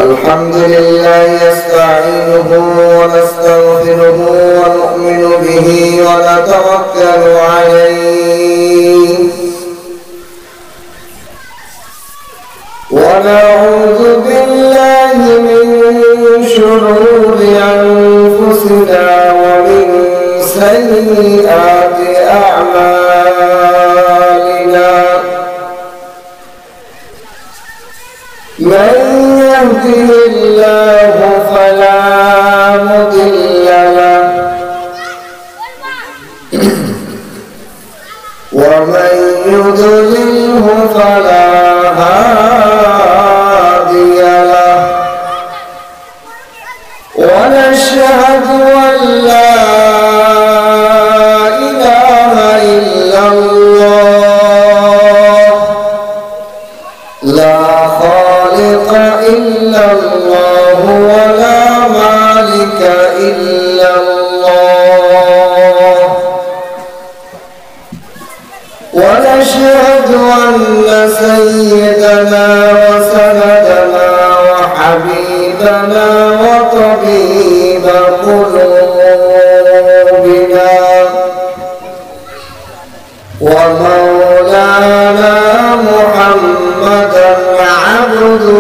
الحمد لله نستعينه ونستغفره ونؤمن به ونتوكل عليه ونعوذ بالله من شرور أنفسنا ومن سيئات أعمالنا من يهده الله فلا مضل له ومن يضلله فلا هادي له ونشهد أن لا إله إلا الله لا خالق إلا الله ولا مالك إلا الله ونشهد أن سيدنا وسندنا وحبيبنا وطبيب قلوبنا ومولانا محمدا عبده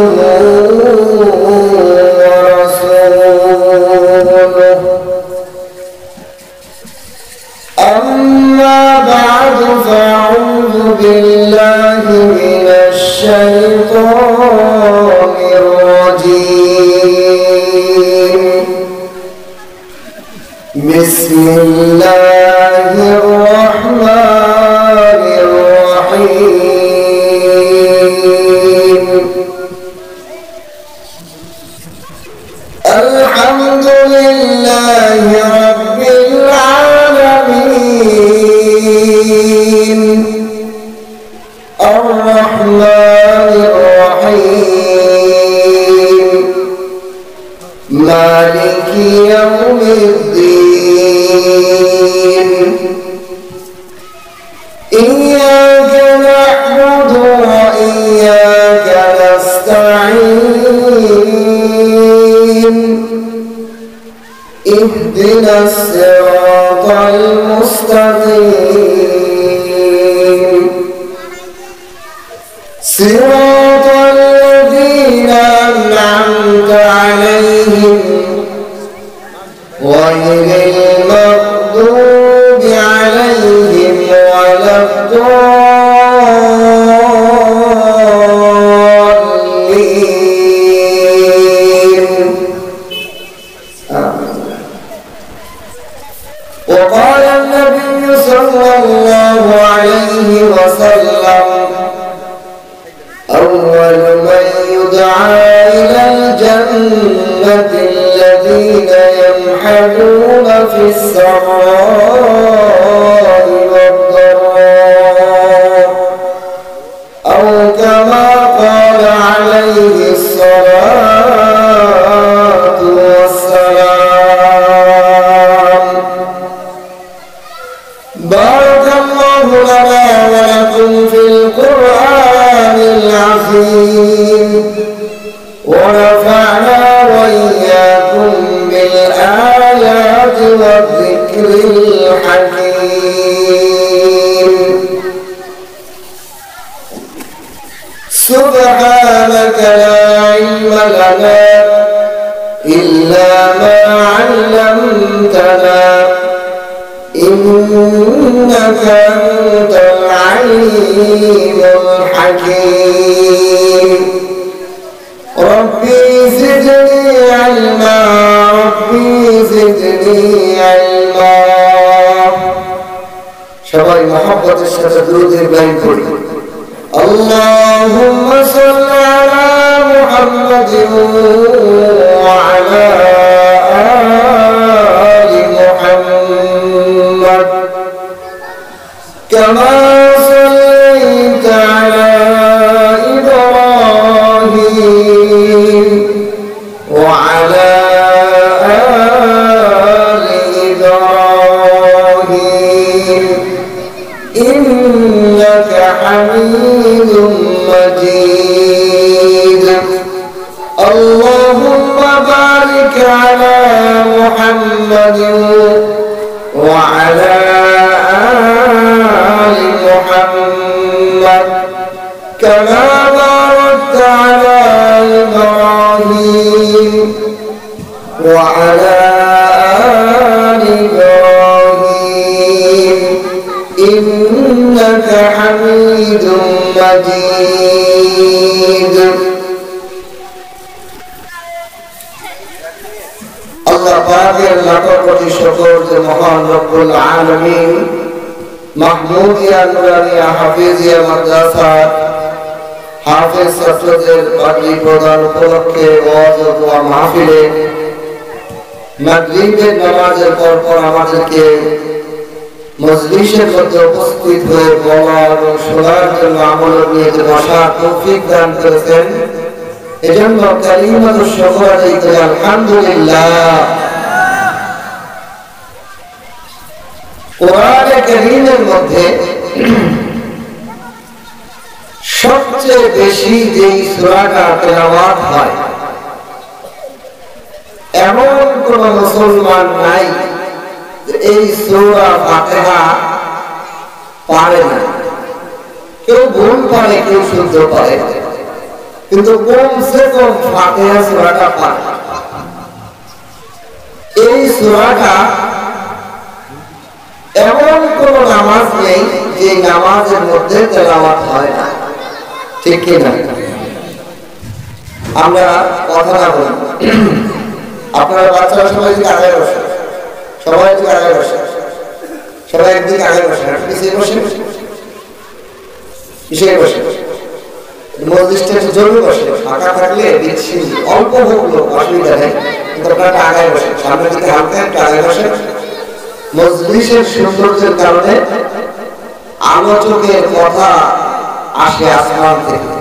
ورسوله أما بعد فأعوذ بالله من الشيطان الرجيم بسم الله الرحمن الرحيم الحمد لله رب العالمين الرحمن الرحيم مالك يوم الدين إياك نعبد وإياك نستعين اهدنا الصراط المستقيم صراط الذين أنعمت عليهم غير المغضوب عليهم ولا الضالين آمين. وقال النبي صلى الله عليه وسلم أول من يدعى إلى الجنة الذين يمحلون في السراء والضراء أو كما قال عليه الصلاة والسلام. بارك الله لنا ولكم في القرآن العظيم ونفعنا وإياكم بالآيات والذكر الحكيم. سبحانك لا علم لنا إلا ما علمتنا إنك أنت العليم الحكيم. ربي زدني علما ربي زدني علما. সবাই মহব্বতের সাথে দুরূদের বাইন করি। اللهم صل على محمد وعلى آل محمد كما صليت على إبراهيم وعلى آل إبراهيم إنك حميد مجيد. الله بارك على محمد وعلى آل محمد كما باركت على إبراهيم وعلى آل إبراهيم إنك حميد مجيد আল্লাহ পাকের লাখ কোটি শুকর যে মহান রব্বুল আলামিন মাহমুদিয়া নুরানিয়া হাফিজিয়া মাদ্রাসা হাফেজ ছাত্রদের পাগড়ি প্রদান উপলক্ষে ওয়াজ ও দোয়া মাহফিলে মাগরিবের নামাজের পর আমাদেরকে মজলিসের মধ্যে উপস্থিত হয়ে বলা এবং শোনার জন্য আমল নিয়ে যে বসার তৌফিক দান করেছেন এজন্য কালিমাত শুকর আদায় করি আলহামদুলিল্লাহ। কোরআনে কারীমের মধ্যে সবচেয়ে বেশি যেই সূরাটা তেলাওয়াত হয় এমন কোন মুসলমান নাই যে এই সূরা ফাতিহা পারে না। কেউ ভুল পারে, কেউ শুদ্ধ পারে, কিন্তু কমসে কম ফাতিহা সূরাটা পারে। এই সূরাটা এমন কোন নামাজ নেই যে নামাজের মধ্যে তেলাওয়াত হয় না, ঠিক কি না? আমরা কথা না বলি, আপনারা বাচ্চারা সবাই দিকে আগে বসে, সবাই দিকে আগে বসে, সবাই একদিকে আগে বসে, পিছিয়ে বসে, পিছিয়ে বসে, মসজিদটা একটু জরুরি বসে, ফাঁকা থাকলে দিচ্ছি অল্প হোক লোক অসুবিধা নেই, কিন্তু আপনারা আগে বসে, সামনের দিকে হালকা একটু আগে বসে। মজলিসের সৌন্দর্যের কারণে আলোচকের কথা আসে আসমান থেকে।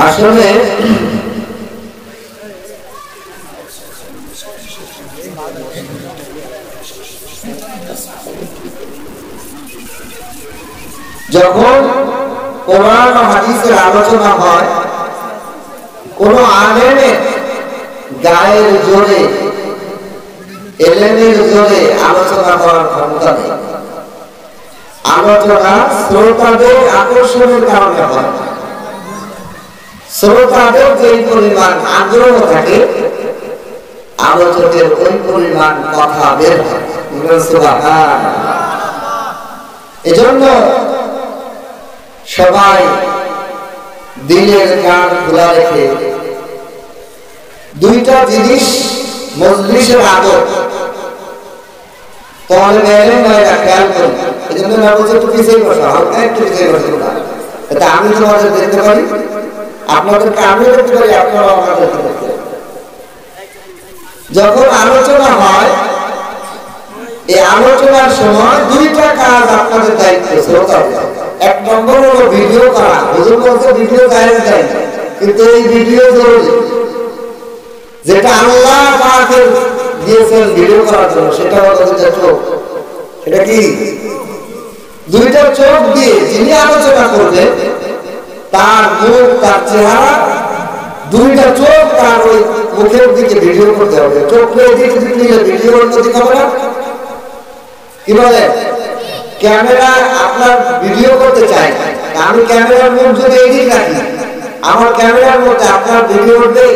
আসলে যখন কোরআন ও হাদিসের আলোচনা হয়, কোন আলেমের গায়ের জোরে এলেমের জোরে আলোচনা করার ক্ষমতা নেই। আলোচনা শ্রোতাদের আকর্ষণের কারণে হয়। শ্রোতাদের যে পরিমাণ আগ্রহ থাকে আলোচকের ওই পরিমাণ কথা বের হয়। এজন্য সবাই দিলের কান খোলা রেখে দুইটা জিনিস মজলিসের আদর তোমাদের মেয়েরা খেয়াল করি। এই জন্য না বলছে একটু পিছিয়ে বসা, হালকা একটু পিছিয়ে বসে এটা আমি তোমাদের দেখতে পারি, আপনাদেরকে আমিও দেখতে পারি, আপনারাও আমাদেরকে দেখতে পারি। যখন আলোচনা হয় এই আলোচনার সময় দুইটা কাজ আপনাদের দায়িত্ব শ্রোতাদের। এক নম্বর হলো ভিডিও করা। হুজুর বলছে ভিডিও জায়েজ নাই, কিন্তু এই ভিডিও জরুরি। যেটা আল্লাহ পাকের দিয়েছেন ভিডিও করার জন্য সেটা হলো দুইটা চোখ। সেটা কি? দুইটা চোখ দিয়ে যিনি আলোচনা করবে তার মুখ, তার চেহারা, দুইটা চোখ তার ওই মুখের দিকে ভিডিও করতে হবে। চোখ এদিকে দিলে ভিডিওর গতি হবে না। কি বলে? ক্যামেরা আপনার ভিডিও করতে চাই, আমি ক্যামেরার মুখ যদি এদিকে রাখি, আমার ক্যামেরার মধ্যে আপনার ভিডিও উঠবে,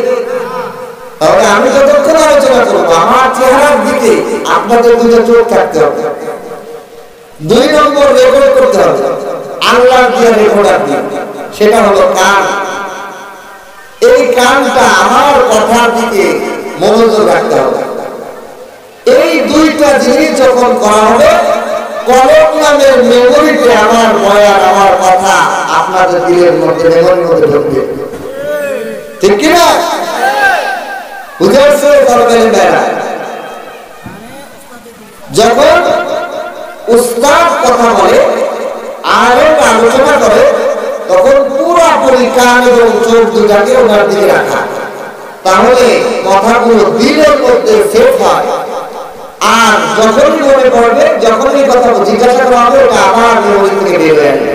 তাহলে আমি যতক্ষণ আলোচনা করবো আমার চেহারার দিকে আপনাদের দুইটা চোখ থাকতে হবে। দুই নম্বর রেকর্ড করতে হবে, আল্লাহ দিয়ে রেকর্ডার দিয়ে, সেটা হলো কান। এই কানটা আমার কথার দিকে মনোযোগ রাখতে হবে। এই দুইটা জিনিস যখন করা হবে কলম নামের মেমোরিতে আমার বয়ান, আমার কথা আপনাদের দিলের মধ্যে, মেমোরির মধ্যে ঢুকবে। ঠিক কিনা? বুঝে আসছে? যখন উস্তাদ কথা বলে, আলেম আলোচনা করে, তখন পুরোপুরি কান এবং চোখ দুটাকে ওনার দিকে রাখা, তাহলে কথাগুলো দিলের মধ্যে সেট হয়। আর যখনই মনে পড়বে, যখনই কথা জিজ্ঞাসা করা হবে, ওটা আবার মেমোরি থেকে বের হয়ে আসবে।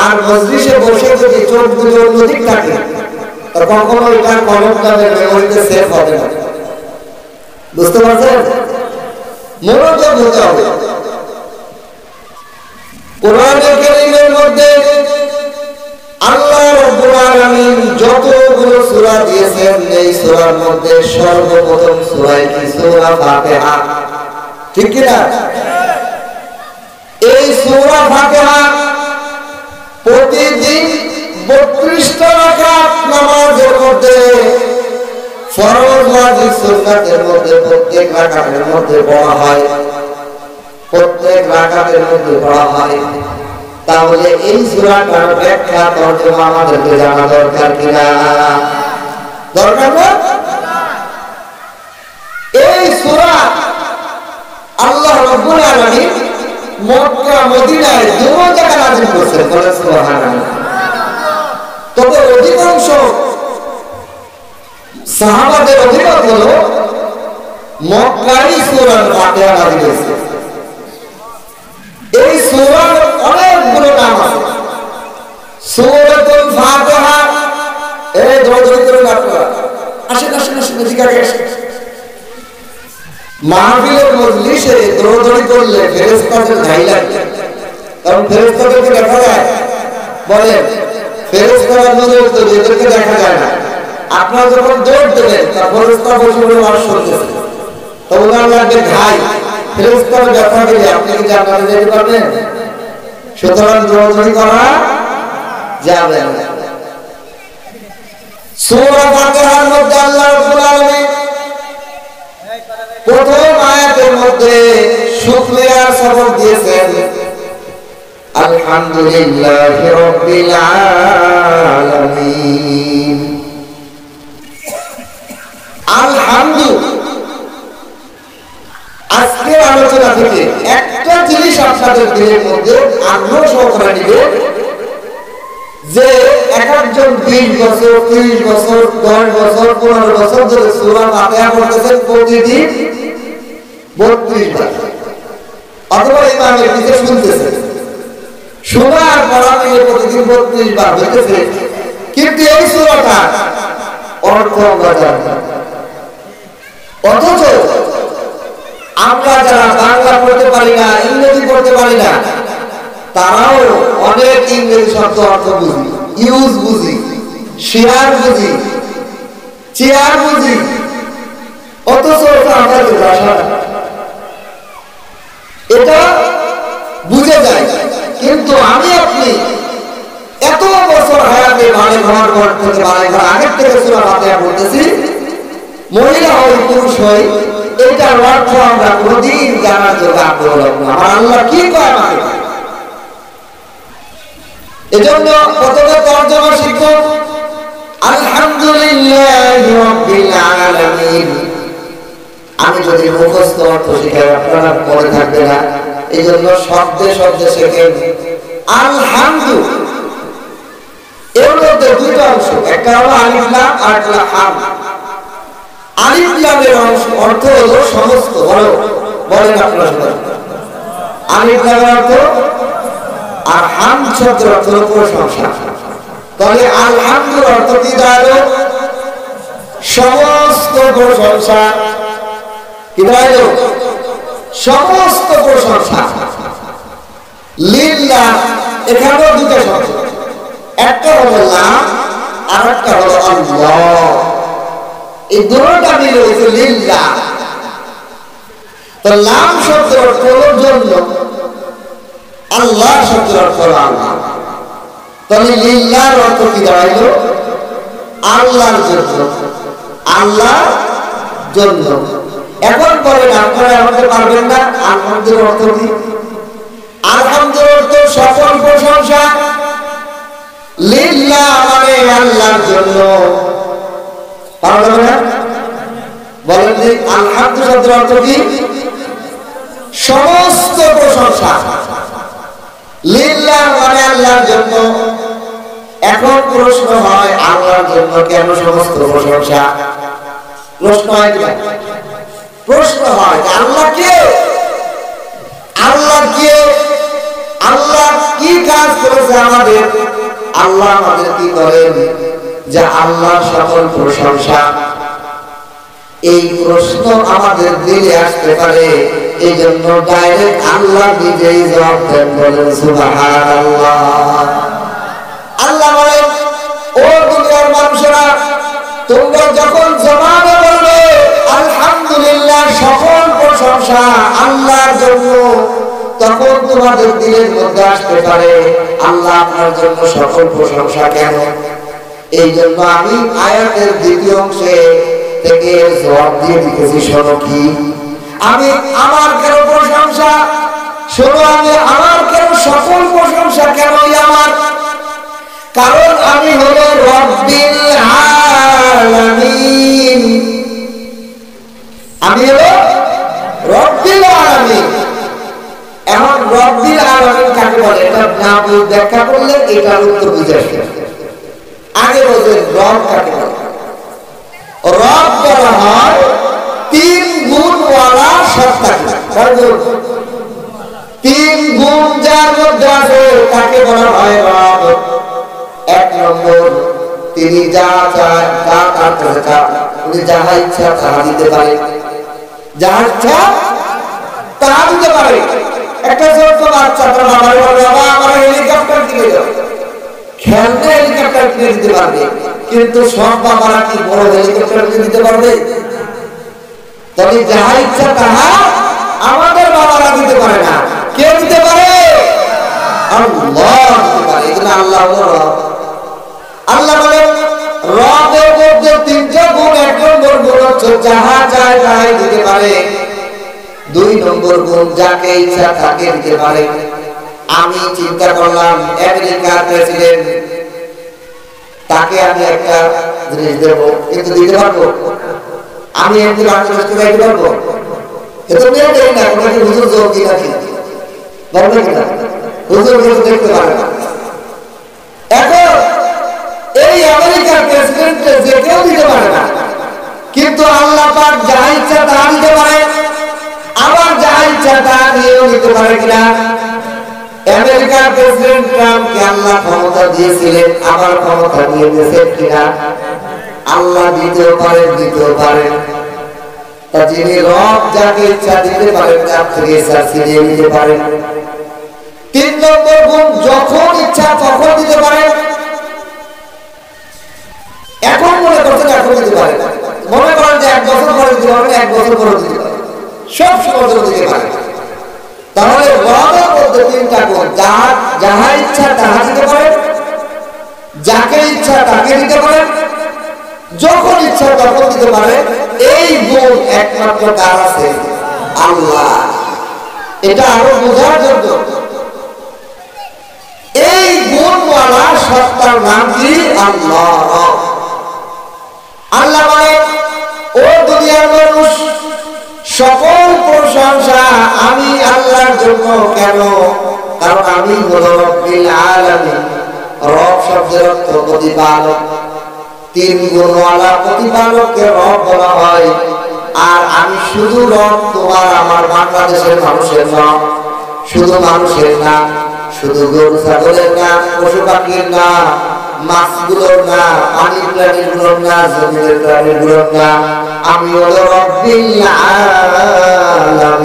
আর মজলিসে বসে যদি চোখ দুটো অন্যদিক থাকে কখনো এটা কলম নামের মেমোরিতে সেভ হবে না। বুঝতে পারছেন? মনোযোগ হতে হবে। কোরআনে কারীমের মধ্যে আল্লাহ রাব্বুল আলামিন যতগুলো সূরা দিয়েছেন, এই সূরার মধ্যে সর্বপ্রথম সূরা কি? সূরা ফাতিহা। ঠিক কি না? এই সূরা ফাতিহা প্রতিদিন 32টা রাকাত নামাজের মধ্যে, ফরজ ওয়াজিব সুন্নাতের মধ্যে প্রত্যেক রাকাতের মধ্যে পড়া হয়, প্রত্যেক রাকাতের মধ্যে পড়া হয়। তাহলে এই সূরাটার ব্যাখ্যা তরজমা আমাদেরকে জানা দরকার কিনা? দরকার না? এই সূরা আল্লাহ রাব্বুল আলামিন মক্কা মদিনায় দুটো জায়গায় নাযিল করেছেন। বলেন সুবহানাল্লাহ। তবে অধিকাংশ সাহাবাদের অভিমত হলো মক্কায় সূরা ফাতিহা নাযিল হয়েছে। এই সূরার অনেকগুলো নাম আছে। সূরাতুল ফাতিহা, এই দৌড়দৌড়ি করে আপনারা আসেন আসেন আসেন, এদিকে আগে আসেন। মাহফিলের মজলিসে দৌড়দৌড়ি করলে ফেরেশতাদের ঘাই লাগে, কারণ ফেরেশতাদেরকে দেখা যায়। বলেন, ফেরেশতারা নজর দেবে, এদেরকে দেখা যায় না। আপনারা যখন দৌড় দেবেন, ফেরেশতা বসে বসে ওয়াজ শুনতেছে, তো ওনার লাগবে ঘাই। ফেরেশতার ব্যথা দিলে আপনি কি জান্নাতে যেতে পারবেন? সুতরাং দৌড়দৌড়ি করা যাবে না। সূরা ফাতিহার মধ্যে আল্লাহ রাব্বুল আলামিন প্রথম আয়াতের মধ্যে শুকরিয়ার সবক দিয়েছেন, আলহামদুলিল্লাহি রাব্বিল আলামিন। আলহামদু, আজকের আলোচনা থেকে একটা জিনিস আপনাদের দিলের মধ্যে আগ্রহ সহকারে নিবে, যে এক একজন 20 বছর, 30 বছর, 10 বছর, 15 বছর ধরে সূরা ফাতিহা পড়তেছেন প্রতিদিন 32 বার, অথবা ইমামের দিকে শুনতেছেন। শোনার পড়া মিলে প্রতিদিন 32 বার হইতেছে, কিন্তু এই সূরাটা অর্থ আমরা জানি না। অথচ আমরা যারা বাংলা পড়তে পারি না, ইংরেজি পড়তে পারি না, তারাও অনেক ইংরেজি শব্দ অর্থ বুঝি, ইউজ বুঝি, শেয়ার বুঝি, চেয়ার বুঝি, অথচ আমাদের ভাষা এটা বুঝে যায়। কিন্তু আমি আপনি এত বছর হায়াতে বাড়ি ঘর ঘর থেকে বাড়ি ঘর আগের থেকে সূরা ফাতিহা পড়তেছি, মহিলা হই পুরুষ হই, এটার অর্থ আমরা কোনদিন জানার জন্য আগ্রহ না। আল্লাহ কি কয় আমাকে? এজন্য প্রথমে তরজমা শিখো, আলহামদুলিল্লাহি রাব্বিল আলামিন। আমি যদি মুখস্থ অর্থ শিখাই আপনারা পড়ে থাকবে না, এই জন্য শব্দে শব্দে শেখেন। আলহামদু এর মধ্যে দুটো অংশ, একটা হলো আলিফ লাম আর একটা হলো হাম। আলিফ লামের অর্থ হলো সমস্ত। বলেন আপনারা শুনুন, আলিফ লামের অর্থ, আর হাম শব্দের অর্থ হলো প্রশংসা। তাহলে আলহামদুর অর্থ কি দাঁড়ালো? সমস্ত প্রশংসা। কি দাঁড়ালো? সমস্ত প্রশংসা। লিল্লাহ, এখানেও দুটো শব্দ, একটা হলো লাম আর একটা হলো আল্লাহ। এই দুটোটা মিলে হয়েছে লিল্লাহ। তো লাম শব্দের অর্থ হলো জন্য, আল্লাহ শব্দের অর্থ হলো আল্লাহ। তাহলে লিল্লাহর অর্থ কি দাঁড়াইলো? আল্লাহর জন্য, আল্লাহর জন্য। এখন বলেন, আপনারা আমাকে পারবেন না আলহামদুর অর্থ কি? আলহামদুর অর্থ সকল প্রশংসা, লিল্লাহ মানে আল্লাহর জন্য। পারবেন না? বলেন যে আলহামদুর শব্দের অর্থ কি? সমস্ত প্রশংসা, লিল্লাহ মানে আল্লাহর জন্য। এখন প্রশ্ন হয়, আল্লাহর জন্য কেন সমস্ত প্রশংসা? প্রশ্ন হয় কি? প্রশ্ন হয় আল্লাহ কে? আল্লাহ কে? আল্লাহ কি কাজ করেছে আমাদের? আল্লাহ আমাদের কি করেন? যে আল্লাহর সকল প্রশংসা, এই প্রশ্ন আমাদের দিলে আসতে পারে। এই জন্য ডাইরেক্ট আল্লাহ নিজেই জবাব দেন, বলেন সুবহানাল্লাহ। আল্লাহ বলেন, ও দুনিয়ার মানুষেরা, তোমরা যখন জবাবে বলবে আলহামদুলিল্লাহ, সকল প্রশংসা আল্লাহর জন্য, তখন তোমাদের দিলের মধ্যে আসতে পারে আল্লাহ আপনার জন্য সকল প্রশংসা কেন? এই জন্য আমি আয়াতের দ্বিতীয় অংশে থেকে জবাব দিয়ে দিতেছি। শোনো কি, আমি আমার কেন প্রশংসা, শোনো আমি আমার কেন সকল প্রশংসা কেনই আমার, কারণ আমি হলো রব্বিল আলামিন। আমি হলো রব্বিল আলামিন। এখন রব্বিল আলামিন কাকে বলে? এটা না ব্যাখ্যা করলে এটার উত্তর বুঝে আসবে। আগে বলতে রব কাকে বলে? রব বলা হয় তিন গুণওয়ালা সত্তাকে। তিন গুণ যার মধ্যে আছে তাকে বলা হয় রব। এক নম্বর, তিনি যা চায় তা তার কাছে চান, উনি যাহা ইচ্ছা তাহা দিতে পারে, যাহা ইচ্ছা তাহা দিতে পারে। একটা ছোট্ট বাচ্চা তার বাবার বলে, বাবা আমার হেলিকপ্টার কিনে দাও, খেলনা হেলিকপ্টার কিনে দিতে পারবে। কিন্তু সব বাবারা কি বড় হেলিকপ্টার কিনে দিতে পারবে? তবে যাহা ইচ্ছা তাহা আমাদের বাবারা দিতে পারে না। কে দিতে পারে? আল্লাহ দিতে পারে। এজন্য আল্লাহ হলো রব। আল্লাহ বলেন রবের মধ্যে তিনটা গুণ। এক নম্বর গুণ হচ্ছে যাহা চায় তাহাই দিতে পারে। দুই নম্বর গুণ, যাকে ইচ্ছা তাকে দিতে পারে। আমি চিন্তা করলাম আমেরিকার প্রেসিডেন্ট, তাকে আমি একটা জিনিস দেব, কিন্তু দিতে পারবো? আমি এমনি বাংলাদেশকে দিতে পারবো? এটা নিয়ে দেই না, ওনাকে হুজুর জোর কি নাকি বলবে কিনা? হুজুর কিন্তু দেখতে পারে না। এখন এই আমেরিকার প্রেসিডেন্ট যে কেউ দিতে পারে না, কিন্তু আল্লাহ পাক যাহা ইচ্ছা তাহা দিতে পারে। আবার যাহা ইচ্ছা তাহা নিয়েও দিতে পারে কিনা? আমেরিকার প্রেসিডেন্ট ট্রাম্পকে আল্লাহ ক্ষমতা দিয়েছিলেন, আবার ক্ষমতা দিয়ে দিয়েছেন কিনা? আল্লাহ দিতেও পারেন, দিতেও পারেন। তা যিনি রব, যাকে ইচ্ছা দিতে পারেন, তার থেকে ইচ্ছা ছিনিয়ে নিতে পারেন। তিন নম্বর গুণ, যখন ইচ্ছা তখন দিতে পারেন। এখন মনে করছেন এখন দিতে পারেন, মনে করেন যে 1 বছর পরে দিতে পারবেন, 1 বছর পরে দিতে পারেন, সব সময় দিতে পারেন। তাহলে রবের মধ্যে তিনটা গুণ, যাহা ইচ্ছা তাহা দিতে পারেন, যাকে ইচ্ছা তাকে দিতে পারেন, যখন ইচ্ছা তখন দিতে পারেন। এই গুণ একমাত্র কার আছে? আল্লাহ। এটা আরো বোঝার জন্য এই গুণওয়ালা সত্তার নাম কি? আল্লাহ। আল্লাহ বলে, ও দুনিয়ার মানুষ, সকল প্রশংসা আমি আল্লাহর জন্য কেন? কারণ আমি হলো রব্বিল আলামিন। রব শব্দের অর্থ প্রতিপালক। তিন গুণওয়ালা প্রতিপালককে রব বলা হয়। আর আমি শুধু রব তোমার আমার বাংলাদেশের মানুষের না, শুধু মানুষের না, শুধু গরু ছাগলের না, পশু পাখির না, মাছগুলোর না, পানির প্রাণীগুলোর না, জমির প্রাণীগুলোর না, আমি হলো রব্বিল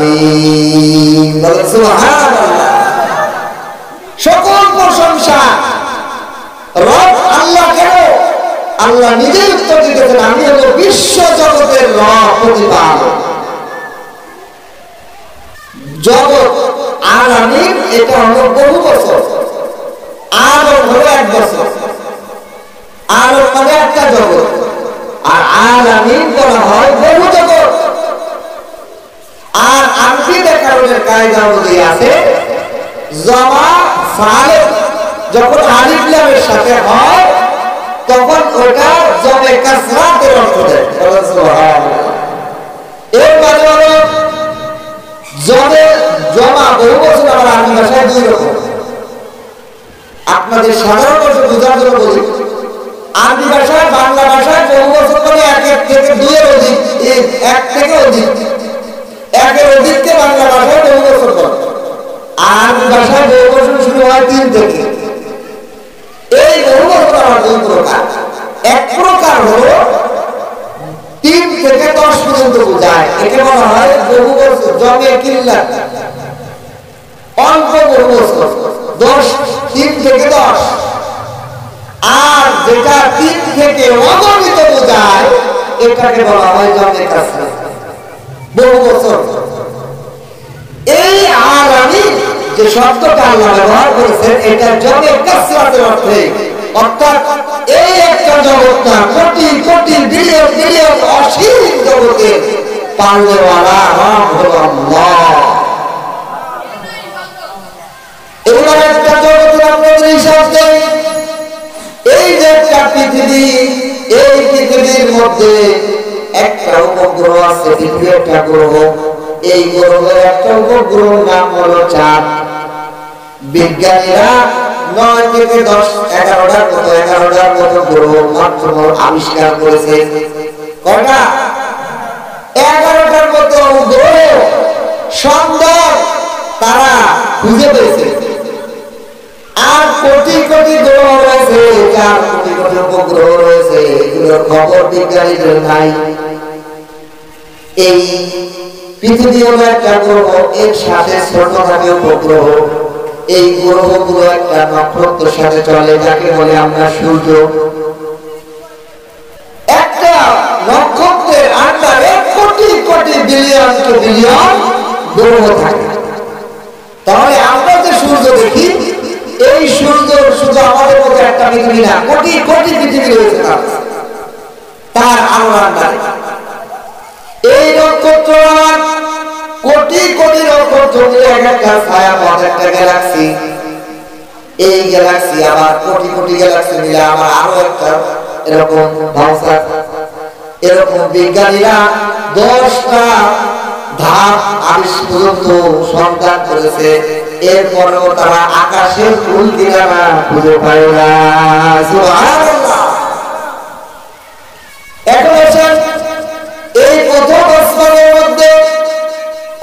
আলামিন। বলেন সুবহানাল্লাহ। সকল প্রশংসা রব আল্লাহ কেন? আল্লাহ নিজেই উত্তর দিতেছেন, আমি হলো বিশ্ব জগতের রব, প্রতিপালক। জগৎ আলামিন এটা হলো বহু বছর, আলম হলো 1 বছর। আলম মানে একটা জগৎ, আর আলামিন বলা হয় বহু জগৎ। আর আরবি ব্যাকরণের কায়দা অনুযায়ী আছে জমা ফালেক যখন আলিফ লামের সাথে হয় তখন ওটা জমে কাসরাতের অর্থ দেয়। সুবহানাল্লাহ। এর মানে হলো জমা বহু বছর। আমার আরবি ভাষায় 2 রকম। আপনাদের সাধারণ ভাষা বোঝার জন্য বলি, আরবি ভাষায় বাংলা ভাষায় বহু বছর মানে 1 থেকে 2 এর অধিক, 1 থেকে অধিক, 1 এর অধিককে বাংলা ভাষায় বহু বছর বলে। আরবি ভাষায় বহু বছর শুরু হয় 3 থেকে। এই বহু বছর আমার 2 প্রকার। এক 10 পর্যন্ত বোঝায়, একে বলা হয় বহু বছর, জমে কিল্লা, অল্প বহু বছর, 10, 3 থেকে 10। আর যেটা 3 থেকে অগণিত বোঝায় এটাকে বলা হয় জমে কাসরাত, বহু বছর। এই আর আমি যে শব্দটা আল্লাহ ব্যবহার করেছেন এটা জমে কাসরাতের অর্থে, অর্থাৎ এই একটা জগৎ না, কোটি কোটি বিলিয়ন বিলিয়ন অসীম জগতের পালনেওয়ালা রব হলো আল্লাহ। এবার একটা জগতের আপনাদের হিসাব দেই, এই যে একটা পৃথিবী, এই পৃথিবীর মধ্যে একটা উপগ্রহ আছে, পৃথিবী একটা গ্রহ, এই গ্রহের একটা উপগ্রহ নাম হলো চাঁদ। বিজ্ঞানীরা 9 থেকে 10, 11টার মতো গ্রহ মাত্র আবিষ্কার করেছে। কয়টা? 11টার মতো গ্রহ সন্ধ্যা তারা খুঁজে পেয়েছে। আর কোটি কোটি গ্রহ রয়েছে, 4 কোটি কোটি উপগ্রহ রয়েছে, এগুলোর খবর বিজ্ঞানীদের নাই। এই পৃথিবী হলো একটা গ্রহ, এর সাথে ছোট থাকে উপগ্রহ। এই গ্রহগুলো একটা নক্ষত্রের সাথে চলে, যাকে বলে আমরা সূর্য। একটা নক্ষত্রের আন্ডারে crore crore billion two billion গ্রহ থাকে। তাহলে আমরা যে সূর্য দেখি, এই সূর্য শুধু আমাদের মতো একটা পৃথিবী না, কোটি কোটি পৃথিবী রয়েছে তার আলোর আন্ডারে। এই নক্ষত্র কোটি কোটি নক্ষত্র মিলে একটা ছায়াপথ, একটা গ্যালাক্সি। এই গ্যালাক্সি আবার কোটি কোটি গ্যালাক্সি মিলে আবার আরো একটা এরকম ভাউসার। এরকম বিজ্ঞানীরা 10টা ধাপ পর্যন্ত সন্ধান করেছে, এরপরেও তারা আকাশের ফুল কিনারা খুঁজে পায় না। সুবহানাল্লাহ। এখন আসেন, এই প্রথম আসমানের মধ্যে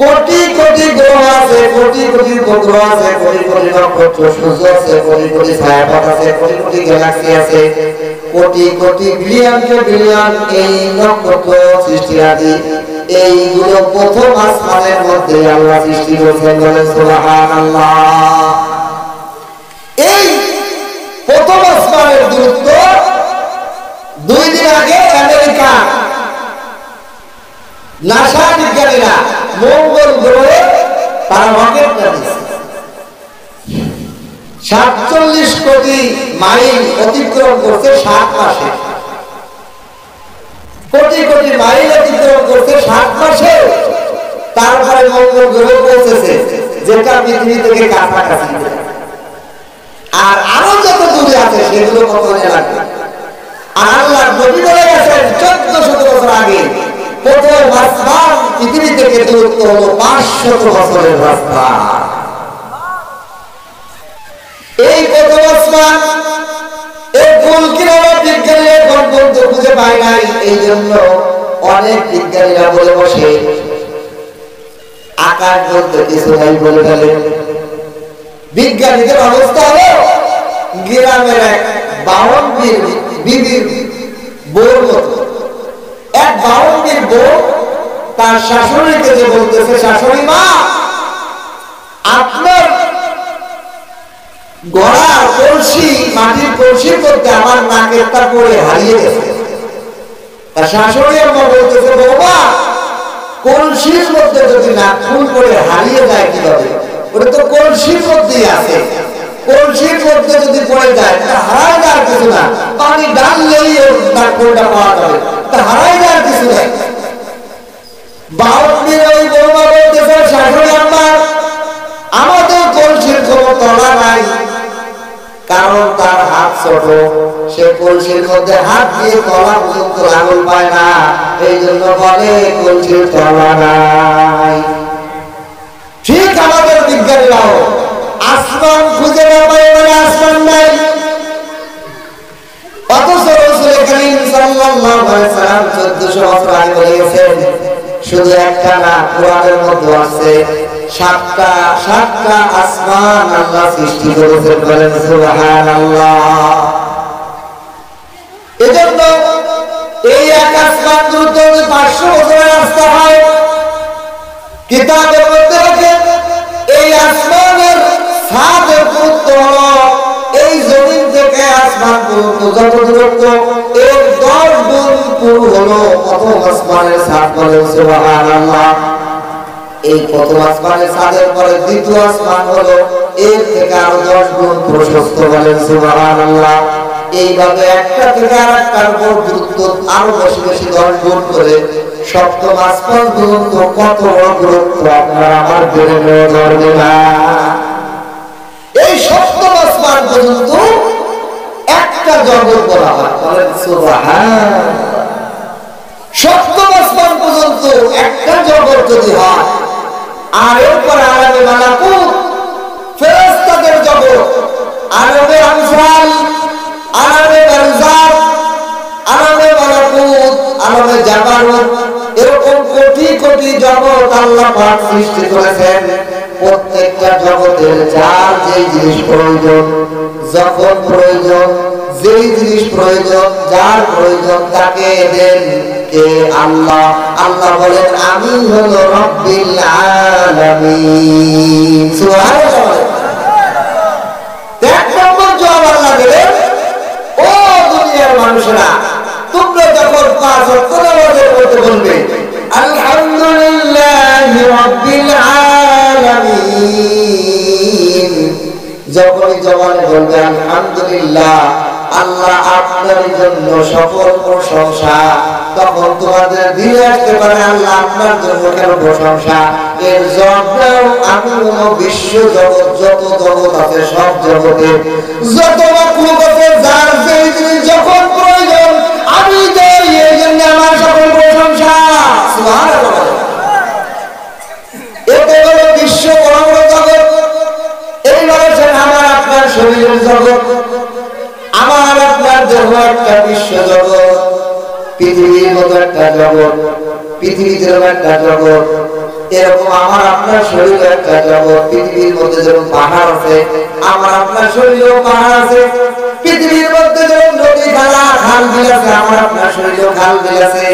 কোটি কোটি গ্রহ আছে, কোটি কোটি উপগ্রহ আছে, কোটি কোটি নক্ষত্র, সূর্য আছে, কোটি কোটি ছায়াপথ আছে, কোটি কোটি গ্যালাক্সি আছে, কোটি কোটি বিলিয়ন বিলিয়ন এই নক্ষত্র সৃষ্টিরাজি। এইগুলো প্রথম আসমানের মধ্যে আল্লাহ সৃষ্টি করেছেন, বলেন সুবহানাল্লাহ। এই প্রথম আসমানের দূরত্ব 2 দিন আগে আমেরিকা নাসা বিজ্ঞানীরা মঙ্গল গ্রহে তারা রকেট দিয়েছে। 47 কোটি মাইল অতিক্রম করছে 7 মাসে। কোটি কোটি মাইল অতিক্রম করছে 7 মাসে, তারপরে মঙ্গল গ্রহে পৌঁছেছে, যেটা পৃথিবী থেকে কাছাকাছি। আর আরো যত দূরে আছে সেগুলো কত লাগবে। আর আল্লাহ নবী বলে গেছেন 1400 বছর আগে প্রথম আসমান পৃথিবী থেকে দূরত্ব হলো 500 বছরের রাস্তা। এই প্রথম আসমান এই ফুল কিনারা বিজ্ঞানীরা এখন পর্যন্ত খুঁজে পায় নাই। এই জন্য অনেক বিজ্ঞানীরা বলে বসে আকাশ বলতে কিছু নাই বলে ফেলে। বিজ্ঞানীদের অবস্থা হলো গ্রামের এক বাউন্ডির বিবির বউর মতো। এক বাউন্ডির বউ তার শাশুড়িকে যে বলতেছে, শাশুড়ি মা, আপনার গড়া কলসি, মাটির কলসির মধ্যে আমার নাকের তা পড়ে হারিয়ে গেছে। তার শাশুড়ি আম্মা বলতেছে, বৌমা, কলসির মধ্যে যদি নাক ফুল করে হারিয়ে যায় কিভাবে? ওটা তো কলসির মধ্যেই আছে, কলসির মধ্যে যদি পড়ে যায় তা হারাই যাওয়ার কিছু না, পানি ডাললেই ওর নাক ফুলটা পাওয়া যাবে, তা হারাই যাওয়ার কিছু নাই। বাউন্ডির ওই বৌমা বলতেছে, শাশুড়ি আম্মা, আমাদের কলসির কোনো তলা নাই, কারণ তার হাত ছোট, সে কলসির মধ্যে হাত দিয়ে তলা পর্যন্ত আঙুল পায় না, এই জন্য বলে কলসির তলা নাই। ঠিক আমাদের বিজ্ঞানীরাও আসমান খুঁজে না পায় মানে আসমান নাই। অথচ রাসূল করিম সাল্লাল্লাহু আলাইহি ওয়াসাল্লাম 1400 বছর আগে বলে গেছেন, শুধু একটা না, কোরআনের মধ্যে আছে সাতটা আসমান আল্লাহ সৃষ্টি করেছেন, বলেন সুবহানাল্লাহ। এজন্য এই এক আসমান দ্রুত 500 বছর ছাদের দূরত্ব হলো এই জমিন থেকে আসমান পর্যন্ত যত দূরত্ব এর 10 গুণ পুরো হলো প্রথম আসমানের ছাদ। বলেন সুবহানাল্লাহ। এই প্রথম আসমানের ছাদের পরে দ্বিতীয় আসমান হলো এর থেকে আরো 10 গুণ প্রশস্ত। বলেন সুবহানাল্লাহ। এইভাবে একটা থেকে আরেকটার উপর দূরত্ব আরো বেশি বেশি 10 গুণ করে সপ্তম আসমান দূরত্ব কত বড় দূরত্ব আপনারা আমার জেনে নেওয়া ধরবে না। এই সপ্তম আসমান পর্যন্ত একটা জগৎ বলা হয়। বলেন সুবহানাল্লাহ। সপ্তম আসমান পর্যন্ত একটা জগৎ যদি হয়, আর এরপর আলামে মালাকুত ফেরেশতাদের জগৎ, আলামে আমসাল, আলামে বারজাখ, আলামে মালাকুত, আলামে জাবারুত, এরকম কোটি কোটি জগৎ আল্লাহ পাক সৃষ্টি করেছেন। প্রত্যেকটা জগতের যার যেই জিনিস প্রয়োজন, যখন প্রয়োজন, যেই জিনিস প্রয়োজন, যার প্রয়োজন তাকে দেন কে? আল্লাহ। আল্লাহ বলেন আমি হলো রব্বিল আলামিন। সুবহানাল্লাহ। এক নম্বর জবাব আল্লাহ দিলেন, ও দুনিয়ার মানুষেরা, তোমরা যখন 5 ওয়াক্ত নামাজ পড়তে বলবে আলহামদুলিল্লাহি রাব্বিল আলামিন, যখনই জবানে বলবে আলহামদুলিল্লাহ, আল্লাহ আপনার জন্য সকল প্রশংসা, তখন তোমাদের দিলে আসতে পারে আল্লাহ আপনার জন্য কেন প্রশংসা? এর জবাব আমি হলো বিশ্ব জগৎ, যত জগৎ আছে সব জগতের যত মাখলুক আছে, যার যেই জিনিস যখন প্রয়োজন আমি দেই, এই জন্য আমার সকল প্রশংসা। সুবহানাল্লাহ। এতে হলো বিশ্ব বড় বড় জগৎ। এই বলেছেন আমার আপনার শরীরের জগৎ, আমার আপনার দেহ একটা বিশ্ব জগৎ, পৃথিবীর মতো একটা জগৎ, পৃথিবীতে একটা জগৎ, এরকম আমার আপনার শরীরে একটা জগৎ। পৃথিবীর মধ্যে যেমন পাহাড় আছে, আমার আপনার শরীরেও পাহাড় আছে। পৃথিবীর মধ্যে যেমন নদী খালা খাল বিল আছে, আমার আপনার শরীরেও খাল বিল আছে।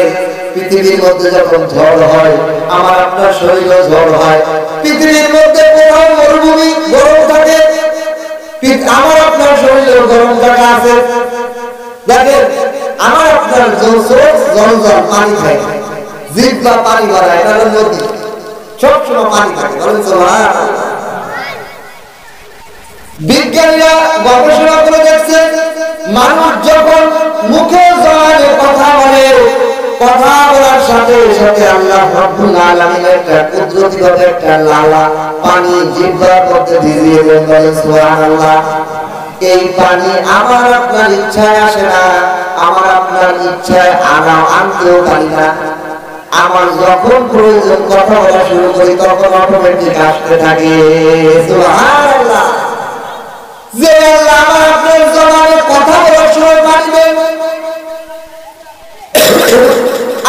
পৃথিবীর মধ্যে যখন ঝড় হয়, আমার আপনার শরীরেও ঝড় হয়। পৃথিবীর মধ্যে কোথাও মরুভূমি গরম থাকে, আমার আপনার শরীরেও গরম থাকা আছে। দেখেন আমার আপনার জল পানি খায়, জিহ্বা পানি ভরায়, এটা হলো নদী, সবসময় পানি থাকে। বলেন সুবহানাল্লাহ। বিজ্ঞানীরা গবেষণা করে দেখছে, মানুষ যখন মুখে জবানে কথা বলে, কথা বলার সাথে সাথে আল্লাহ রাব্বুল আলামিনের একটা কুদরতিগত একটা লালা পানি জিহ্বার মধ্যে ভিজিয়ে দেন। বলেন সুবহানাল্লাহ। এই পানি আমার আপনার ইচ্ছায় আসে না, আমার আপনার ইচ্ছায় আনতেও পারি না। আমার যখন প্রয়োজন কথা বলা শুরু করি তখন অটোমেটিক আসতে থাকে। সুবহানাল্লাহ। যে আল্লাহ আমার আপনার জবানে কথা বলার সময় পানি দেন,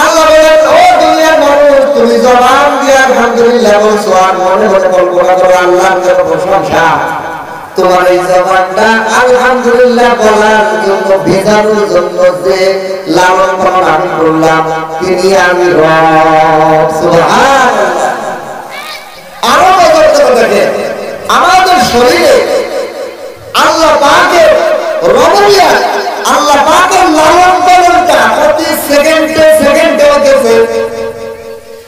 আল্লাহ বলেন ও দুনিয়ার মানুষ, তুমি জবান দিয়ে আলহামদুলিল্লাহ বলছো আর মনে মনে কল্পনা করো আল্লাহর জন্য প্রশংসা। তোমার এই জবানটা আলহামদুলিল্লাহ বলার জন্য, ভেজানোর জন্য যে লালন পালন আমি করলাম, তিনি আমি রব। সুবহানাল্লাহ। আরো বলতে দেখে আমাদের শরীরে আল্লাহ পাকের রবনিয়া, আল্লাহ পাকের লালন পালনটা প্রতি সেকেন্ডে সেকেন্ডে হতেছে।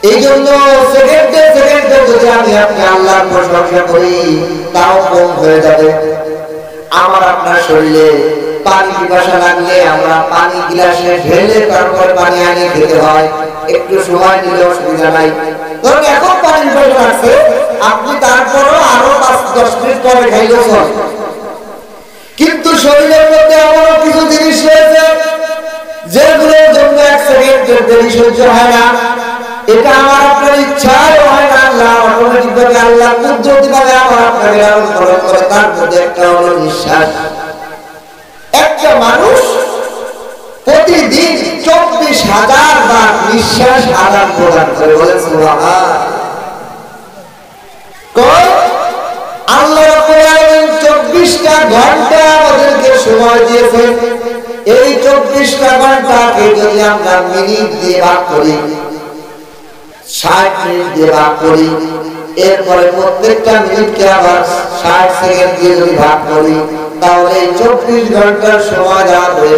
এই জন্য সেকেন্ডে সেকেন্ডে যদি আমি আপনি আল্লাহর প্রশংসা করি তাও কম হয়ে যাবে। আমার আপনার শরীরে পানি পিপাসা লাগলে আমরা পানি গ্লাসে ঢেলে তারপরে পানি আনি খেতে হয়, একটু সময় নিলে অসুবিধা নাই। ধরুন এখন পানি পিপাসা লাগছে, আপনি তারপরও আরো 5-10 মিনিট পরে খাইলেও চলে। কিন্তু শরীরের মধ্যে এমন কিছু জিনিস রয়েছে যেগুলোর জন্য 1 সেকেন্ডের দেরি সহ্য হয় না। এটা আমার আপনার ইচ্ছায় হয় না, আল্লাহ অটোমেটিক ভাবে, আল্লাহ কুদরতি ভাবে আমার আপনাকে লালন পালন করে। তার মধ্যে একটা হলো নিঃশ্বাস। একটা মানুষ প্রতিদিন 24,000 বার নিঃশ্বাস আদান প্রদান করে। বলেন সুবহানাল্লাহ। আল্লাহ রাব্বুল আলামিন 24টা ঘন্টা আমাদেরকে সময় দিয়েছেন। এই 24টা ঘন্টাকে যদি আমরা মিনিট দিয়ে ভাগ করি, 60 মিনিট দিয়ে ভাগ করি, এরপরে প্রত্যেকটা মিনিটকে আবার 60 সেকেন্ড দিয়ে যদি ভাগ করি তাহলে 24 ঘন্টার সময় যাবে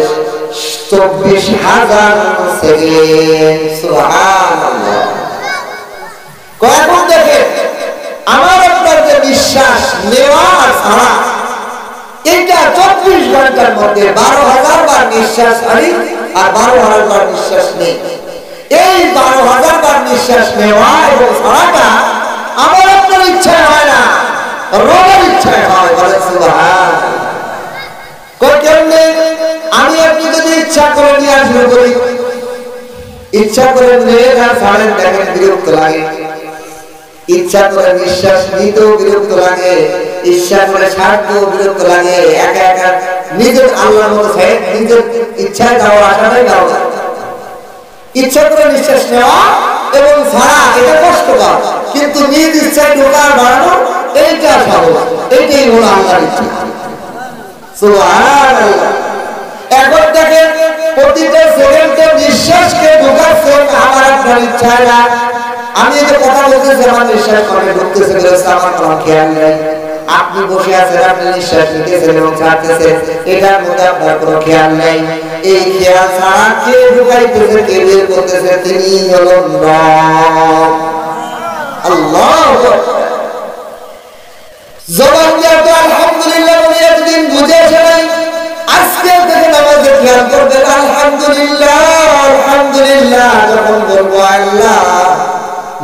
24,000 সেকেন্ড। সুবহানাল্লাহ। কখন দেখেন আমার আপনার যে নিঃশ্বাস নেওয়া আর ছাড়া এটা 24 ঘন্টার মধ্যে 12,000 বার নিঃশ্বাস ছাড়ি আর 12,000 বার নিঃশ্বাস নেই। এই 12,000 বার নিঃশ্বাস নেওয়া এবং ছাড়াটা আমার আপনার ইচ্ছায় হয় না, রবের ইচ্ছায় হয়। বলে সুবহানাল্লাহ। কেমনে? আমি আপনি যদি ইচ্ছা করে নিয়ে শুরু করি, ইচ্ছা করে নিয়ে না ছাড়েন দেখেন বিরক্ত লাগে, ইচ্ছা করে নিঃশ্বাস নিতেও বিরক্ত লাগে, ইচ্ছা করে ছাড়তেও বিরক্ত লাগে। একা একা নিজের আল্লাহর মতো নিজের ইচ্ছায় যাওয়া আসাটাই ভালো লাগে। ইচ্ছা করে নিঃশ্বাস নেওয়া এবং ছাড়া এটা কষ্টকর, কিন্তু নিজ ইচ্ছায় ঢোকা বাড়ানো এইটা সহজ। এইটাই হলো আল্লাহর ইচ্ছা। সুবহানাল্লাহ। এখন দেখেন প্রতিটা সেকেন্ডে নিঃশ্বাসকে ঢোকাচ্ছেন আমার আপনার ইচ্ছায় না। আমি যে কথা বলতেছি আমার নিঃশ্বাস করে ঢুকতেছে বেরোচ্ছে আমার কোনো খেয়াল নেই। আপনি বসে আছেন, আপনি নিঃশ্বাস নিতেছেন এবং ছাড়তেছেন, এটার মধ্যে আপনার কোনো খেয়াল নেই। এই খেয়াল ছাড়া কে ঢুকাইতেছে কে বের করতেছে তিনি হলেন রব আল্লাহ। জবান দিয়ে তো আলহামদুলিল্লাহ বলে এতদিন বুঝে আসে নাই, আজকে থেকে নামাজে খেয়াল করবেন আলহামদুলিল্লাহ আলহামদুলিল্লাহ। যখন বলবো আল্লাহ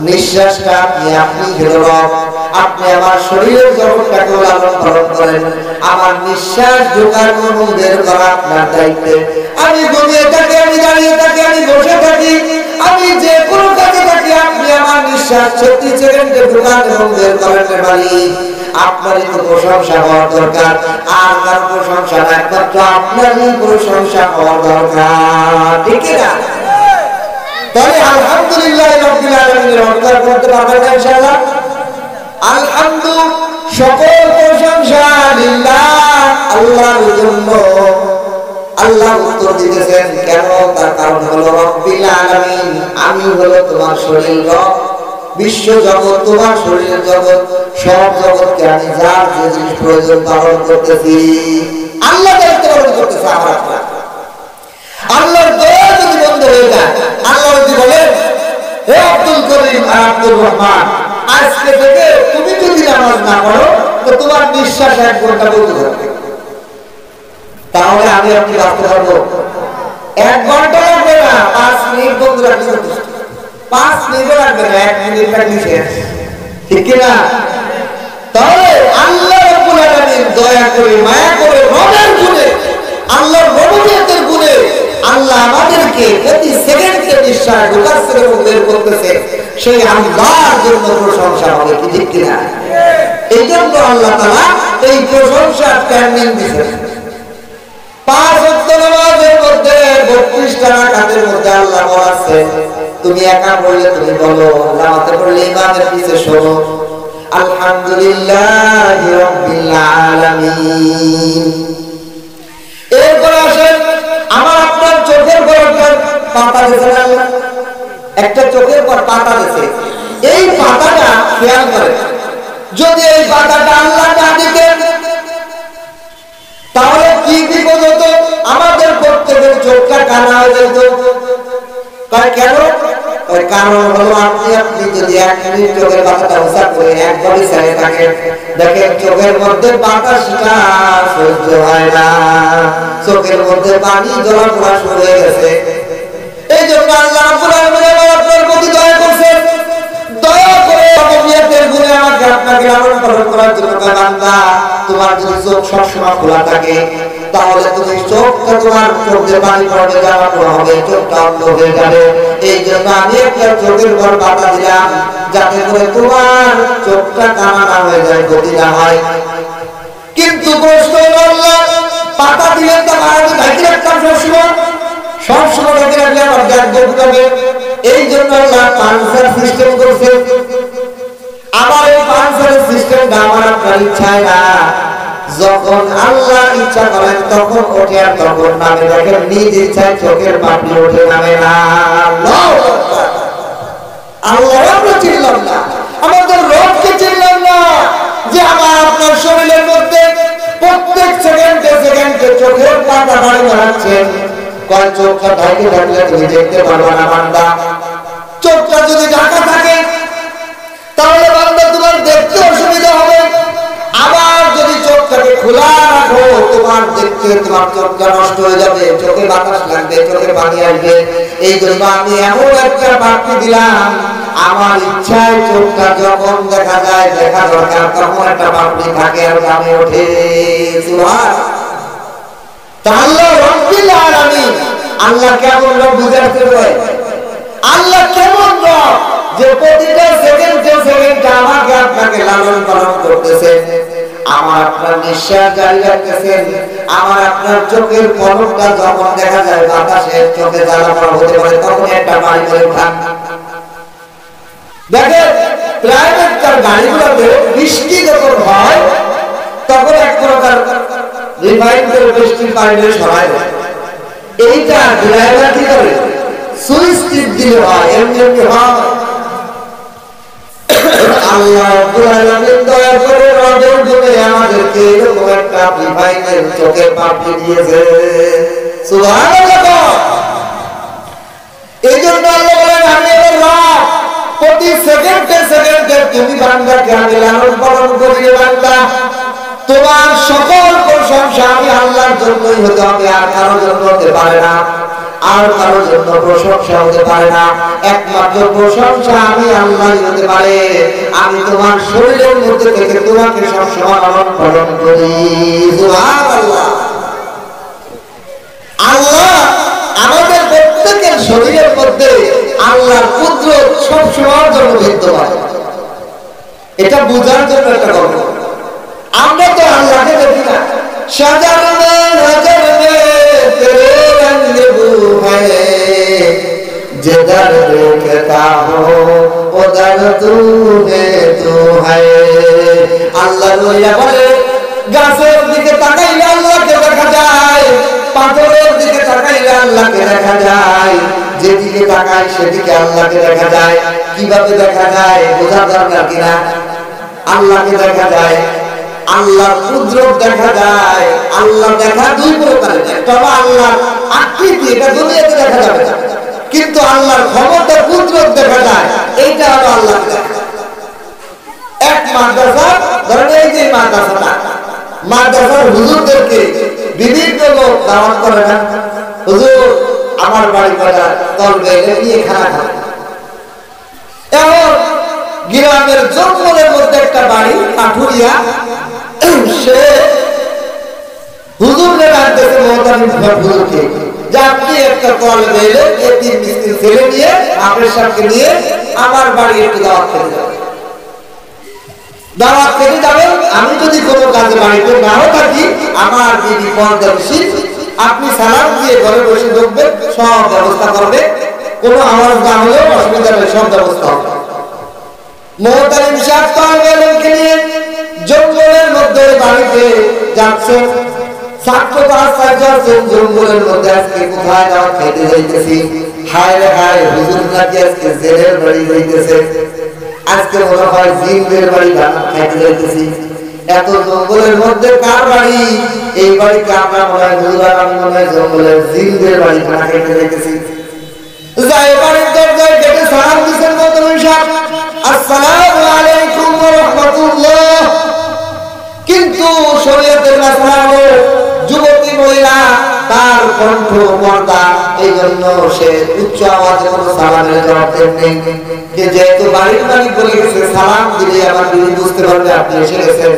নিঃশ্বাসটা আপনি হলো রব, আপনি আমার শরীরের জগৎটাকে লালন পালন করেন, আমার নিঃশ্বাস ঢোকার এবং বের করা আপনার দায়িত্বে। আমি ঘুমিয়ে থাকি, আমি দাঁড়িয়ে থাকি, আমি বসে থাকি, আমি যে কোনো কাজে থাকি, আপনি আমার নিঃশ্বাস 36 সেকেন্ডে ঢোকান এবং বের করেন। মালিক আপনারই তো প্রশংসা হওয়ার দরকার, আর কার প্রশংসা না, একমাত্র আপনারই প্রশংসা হওয়ার দরকার, ঠিক না? তাহলে আলহামদুলিল্লাহ রাব্বিল আলামিনের অর্থ করতে পারবেন ইনশাআল্লাহ। আলহামদু সকল প্রশংসা লিল্লাহ আল্লাহর জন্য। আল্লাহ উত্তর দিতেছেন কেন? তার কারণ হলো রাব্বিল আলামিন, আমি হলো তোমার শরীর রব, বিশ্ব জগৎ তোমার শরীরের জগৎ, সব জগৎকে আমি যার যে জিনিস প্রয়োজন পালন করতেছি। আল্লাহ দায়িত্ব পালন করতেছে আমার আপনার। আল্লাহর দয়া যদি বন্ধ হয়ে যায়, আল্লাহ যদি বলেন হে আব্দুল করিম আর আব্দুল রহমান আজকে থেকে তুমি যদি নামাজ না পড়ো তো তোমার নিঃশ্বাস 1 ঘন্টা বন্ধ হবে, তাহলে আমি আপনি রাখতে পারবো? 1 ঘন্টা লাগবে না, 5 মিনিট বন্ধ রাখতে, 5 মিনিট লাগবে না, 1 মিনিট লাগলে শেষ, ঠিক না? তাহলে আল্লাহ রাব্বুল আলামিন দয়া করে মায়া করে রবের গুণে, আল্লাহর রবুবিয়তের গুণে আল্লাহ আমাদেরকে প্রতি সেকেন্ডে নিঃশ্বাস ঢোকাচ্ছে এবং বের করতেছে, সেই আল্লাহর জন্য প্রশংসা হবে, কি ঠিক কিনা? এই জন্য আল্লাহ তাআলা এই প্রশংসা ট্রেনিং দিয়েছেন। 5 ওয়াক্ত নামাজের মধ্যে 32টা রাকাতের মধ্যে আল্লাহ বলেছেন তুমি একা বললে তুমি বলো, নামাজে পড়লে ইমামের পিছে শোনো আলহামদুলিল্লাহি রাব্বিল আলামিন। এরপর আসেন আমার আপনার চোখের পর পাতা দিয়েছেন আল্লাহ, একটা চোখের পর পাতা দিয়েছে, এই পাতাটা খেয়াল করেন, যদি এই পাতাটা আল্লাহ না দিতেন তাহলে কি বিপদ হতো? আমাদের প্রত্যেকের চোখটা কানা হয়ে যেত। কেন? কারণ হলো আপনি যদি 1 মিনিট চোখের পাতাটা উঁচা করে একবারই ছেড়ে থাকেন, দেখেন চোখের মধ্যে বাতাসটা সহ্য হয় না, চোখের মধ্যে পানি জমা শুরু হয়ে গেছে। এই জন্য আল্লাহ রাব্বুল আলামিন আপনার প্রতি দয়া করছেন, দয়া করে রবুবিয়তের গুণে আমাকে আপনাকে লালন পালন করার জন্য বান্দা তোমার যদি চোখ সবসময় খোলা থাকে তাহলে তুমি চোখটা তোমার চোখ দিয়ে পানি পড়বে, যাওয়া হবে, চোখটা অন্ধ হয়ে যাবে। এই জন্য আমি একটা চোখের পর পাতা দিলাম যাতে করে তোমার চোখটা কানা না হয়ে যায়, ক্ষতি না হয়। কিন্তু প্রশ্ন হলো আল্লাহ পাতা দিলেন তা আমি ঢাকি রাখতাম সবসময় ঢাকি রাখলে আমার দেখবো কিভাবে? এই জন্য আল্লাহ পাঞ্চার সিস্টেম করছে। আমার এই পাঞ্চারের সিস্টেমটা আমার আপনার ইচ্ছায় না, যখন আল্লাহ ইচ্ছা করেন তখন ওঠে আর তখন নামে। দেখেন নিজ ইচ্ছায় চোখের পাপড়ি ওঠে নামে না। আল্লাহ আমরা চিনলাম না, আমাদের রবকে চোখের পাতা বাড়ি বাড়াচ্ছেন, কয় চোখটা ঢাকে থাকলে তুমি দেখতে পারবে না বান্দা। চোখটা যদি ঢাকা থাকে তাহলে বান্দা তোমার দেখতে অসুবিধা হবে। আবার যদি চোখটাকে খোলা রাখো তোমার দেখতে তোমার চোখটা নষ্ট হয়ে যাবে, চোখে বাতাস লাগবে, চোখে পানি আসবে। এই জন্য আমি এমন একটা বাক্য দিলাম, আমার ইচ্ছায় চোখটা যখন দেখা যায়, দেখা দরকার তখন একটা বাপড়ি থাকে আর গামে ওঠে। তাহলে রব্বিল আলামিন, আল্লাহ কেমন রব বুঝাতে হয়? আল্লাহ কেমন রব যে প্রতিটা সেকেন্ডে সেকেন্ডে আমাকে আপনাকে লালন পালন করতেছে, আমার আপনার নিঃশ্বাস জারি রাখতেছেন, আমার আপনার চোখের পলকটা যখন দেখা যায় বাতাসে চোখে জ্বালা পড়া হতে পারে তখন একটা বাড়ি করে উঠান। দেখেন প্রাইভেট কার গাড়িগুলোতে বৃষ্টি যখন হয় তখন এক প্রকার রিফাইন করে বৃষ্টির পানিতে সরায় দেয়। এইটা ড্রাইভার কি করে? সুইচ টিপ দিলে হয়, এমনি এমনি হয়। আল্লাহ রাব্বুল আলামিন দয়া করে রবের জন্য আমাদেরকে এরকম একটা রিফাইনের চোখের পাপড়ি দিয়েছে। সুবহানাল্লাহ। এই জন্য আল্লাহ বলেন আমি রব, প্রতি সেকেন্ডে সেকেন্ডে তুমি বান্দাকে আমি লালন পালন করি। বান্দা তোমার সকল প্রশংসা আমি আল্লাহর জন্যই হতে হবে, আর কারোর জন্য হতে পারে না, আর কারোর জন্য প্রশংসা হতে পারে না। একমাত্র প্রশংসা আমি আল্লাহই হতে পারে। আমি তোমার শরীরের মধ্যে থেকে তোমাকে সবসময় লালন পালন করি। সুবহানাল্লাহ। আল্লাহ আমাদের প্রত্যেকের শরীরের মধ্যে আল্লাহর কুদরত সবসময়ের জন্য বিদ্যমান, এটা বোঝার জন্য একটা গল্প। আমরা তো আল্লাহকে দেখি না। সাজার মে নজর মে তেরে রঙ বু হ্যায়, जिधर देखता हो उधर तू है। আল্লাহ লইয়া বলে গাছের দিকে তাকাইলে আল্লাহকে দেখা যায়, পাথরের দিকে তাকাইলে আল্লাহকে দেখা যায়, যেদিকে তাকাই সেদিকে আল্লাহকে দেখা যায়। কিভাবে দেখা যায় বোঝা দরকার কিনা? আল্লাহকে দেখা যায়, আল্লাহর কুদরত দেখা যায়। আল্লাহ দেখা দুই প্রকারের, একটা হলো আল্লাহর আকৃতি, এটা দুনিয়াতে দেখা যাবে না, কিন্তু আল্লাহর ক্ষমতা কুদরত দেখা যায়, এইটা হলো আল্লাহর দেখা। এক মাদ্রাসা, ধরেন এই যে মাদ্রাসাটা, মাদ্রাসার হুজুরদেরকে বিভিন্ন লোক দাওয়াত করে না, হুজুর আমার বাড়ি কয়টা তলবে নিয়ে খানা খায়। এখন গ্রামের জঙ্গলের মধ্যে একটা বাড়ি কাঠুরিয়া, সে হুজুরকে ডাকতেছে, মহতামিম হুজুরকে, যে আপনি একটা তলবে এলে এতিম মিসকিন ছেলে নিয়ে আপনার সাথে নিয়ে আমার বাড়ি একটু দাওয়াত খেতে যাবেন। দাওয়াত খেতে যাবেন, আমি যদি কোনো কাজে বাড়িতে নাও থাকি, আমার বিবি পর্দাশীল, আপনি সালাম দিয়ে ঘরে বসে ঢুকবেন, সব ব্যবস্থা করবে, কোনো আওয়াজ না হলেও অসুবিধা নেই, সব ব্যবস্থা হবে। মহতামিম সাহেব তলবেকে নিয়ে জঙ্গলের মধ্যে বাড়িতে যাচ্ছেন, ছাত্র রাস্তায় যাচ্ছেন, জঙ্গলের মধ্যে আজকে কোথায় দাওয়াত খেতে যাইতেছি, হায় রে হায় হুজুর নাকি আজকে জেলের বাড়ি যাইতেছে, আজকে মনে হয় জিনদের বাড়ি খাইতে যাইতেছি। এত জঙ্গলের মধ্যে কার বাড়ি? এই বাড়িতে আমরা মনে হয় হুজুর আর আমি মনে হয় জঙ্গলের জিনদের বাড়ি খানা খাইতে যাইতেছি। যাই বাড়ির দরজায় ডেকে সালাম দিচ্ছেন মহতামিম সাহেব, আসসালামু আলাইকুম ওয়া রাহমাতুল্লাহ। কিন্তু শরীয়তের মাসলা হলো যুবতী মহিলা, তার কণ্ঠ পর্দা, এই জন্য সে উচ্চ আওয়াজে কোনো সালামের জবাব দেননি। যেহেতু বাড়ির মালিক বলে গেছে সালাম দিলে আমার বিবি বুঝতে পারবে আপনি এসে গেছেন,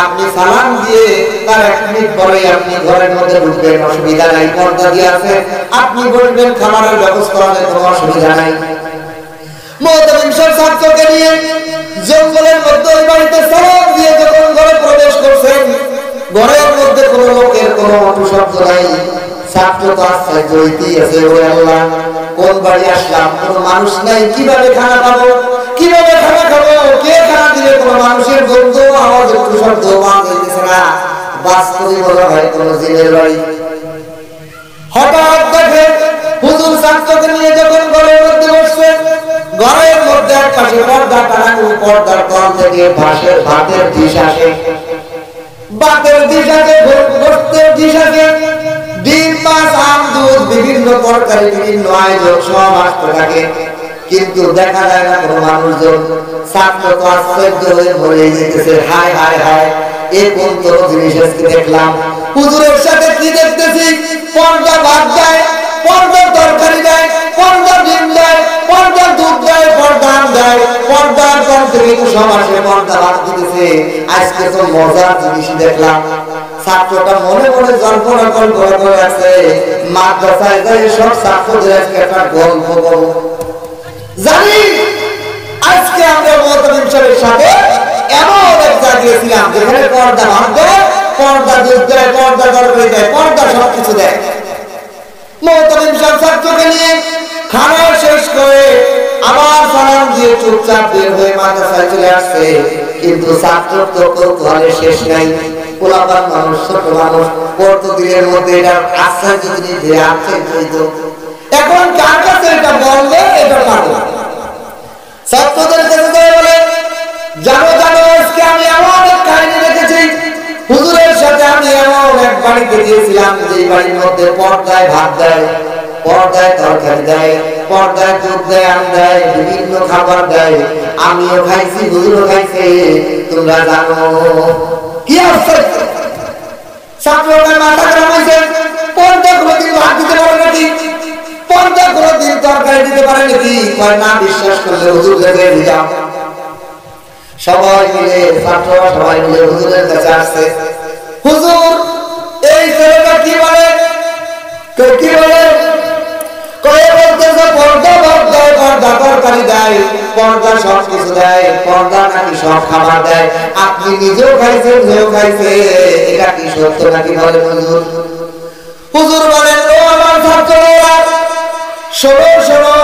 আপনি সালাম দিয়ে তার 1 মিনিট পরে আপনি ঘরের মধ্যে ঢুকবেন, অসুবিধা নাই, পর্দা দিয়ে আছে, আপনি বলবেন খাবারের ব্যবস্থা হবে, কোনো অসুবিধা নাই। মহতামিম সাহেব ছাত্রকে নিয়ে জঙ্গলের মধ্যে ওই বাড়িতে সালাম দিয়ে যখন ঘরে প্রবেশ করছেন, ঘরের মধ্যে কোনো লোকের কোনো শব্দ নাই। ছাত্র তো আশ্চর্য হইতেই আছে, ওরে আল্লাহ কোন বাড়ি আসলাম, কোনো মানুষ নাই, কিভাবে খানা পাবো, কিভাবে খানা খাবো, কে খানা দিলে, কোনো মানুষের গন্ধ আওয়াজ একটু শব্দ পাওয়া যাইতেছে না, বাস্তবে বলা হয় কোনো জিনের বাড়ি। হঠাৎ দেখে হুজুর ছাত্রকে নিয়ে যখন ঘরের মধ্যে বসছে, ঘরের মধ্যে এক পাশে পর্দা টানানো, পর্দার তল থেকে ভাতের ডিশ আসে, বাতের দিশাকে, গোস্তের দিশাকে, ডিম মাছ আম দুধ বিভিন্ন তরকারি বিভিন্ন আয়োজন সব আসতে থাকে, কিন্তু দেখা যায় না কোনো মানুষজন। ছাত্র তো আশ্চর্য হয়ে বলে যেতেছে, হায় হায় হায়, এই কোন তোর জিনিস আজকে দেখলাম। হুজুরের সাথে কি দেখতেছি, পর্দা ভাত দেয়, পর্দার তরকারি দেয়, পর্দা ডিম দেয়, পর্দার দুধ দেয়, পর্দা আম দেয়, পর্দার পর থেকে সব আসে, পর্দা ভাত দিতেছে। আজকে তো মজার জিনিস দেখলাম। ছাত্রটা মনে মনে জল্পনা কল্পনা করে আছে, মাদ্রাসায় যায় সব ছাত্রদের আজকে একটা গল্প বলবো। জানি আজকে আমরা মুহতামিম সাহেবের সাথে এমন এক জায়গায় ছিলাম যেখানে পর্দা ভাত দেয়, পর্দা দুধ দেয়, পর্দা তরকারি দেয়, পর্দা সবকিছু দেয়। মুহতামিম সাহেব ছাত্রকে নিয়ে খানা শেষ করে আবার সালাম দিয়ে চুপচাপ বের হয়ে মাদ্রাসায় চলে আসছে, কিন্তু ছাত্র তো কৌতূহলের শেষ নাই। পোলাপান মানুষ, ছোট মানুষ, প্রতিদিনের মধ্যে এটা আশ্চর্য জিনিস দিয়ে আশ্চর্য হইত। এখন কার কাছে এটা বলবে, এটা পারবে ছাত্রদের কাছে বলে, জানো জানো আজকে আমি এমন এক কাহিনী দেখেছি, হুজুরের সাথে আমি এমন এক বাড়িতে গিয়েছিলাম যে বাড়ির মধ্যে পর্দায় ভাত দেয়, পর্দায় তরকারি দেয়, পর্দায় দুধ দেয়, আম দেয়, বিভিন্ন খাবার দেয়। আমিও খাইছি, হুজুরও খাইছে। তোমরা জানো কি আশ্চর্য। ছাত্ররা মাথা খারাপ হয়েছে, পর্দা কোনোদিন ভাত দিতে পারে নাকি, পর্দা কোনোদিন তরকারি দিতে পারে নাকি? কয় না, বিশ্বাস করলে হুজুর কাছে যাও। সবাই মিলে, ছাত্ররা সবাই মিলে হুজুরের কাছে আসছে। হুজুর, এই ছেলেটা কি বলে? কি বলে? কয়ে বলতেছে পর্দা ভাত দেয়, পর্দা তরকারি দেয়, পর্দা সব কিছু দেয়, পর্দা নাকি সব খাবার দেয়। আপনি নিজেও খাইছেন, সেও খাইছে, এটা কি সত্য নাকি বলে হুজুর? হুজুর বলেন, ও আমার ছাত্ররা, শোনো শোনো,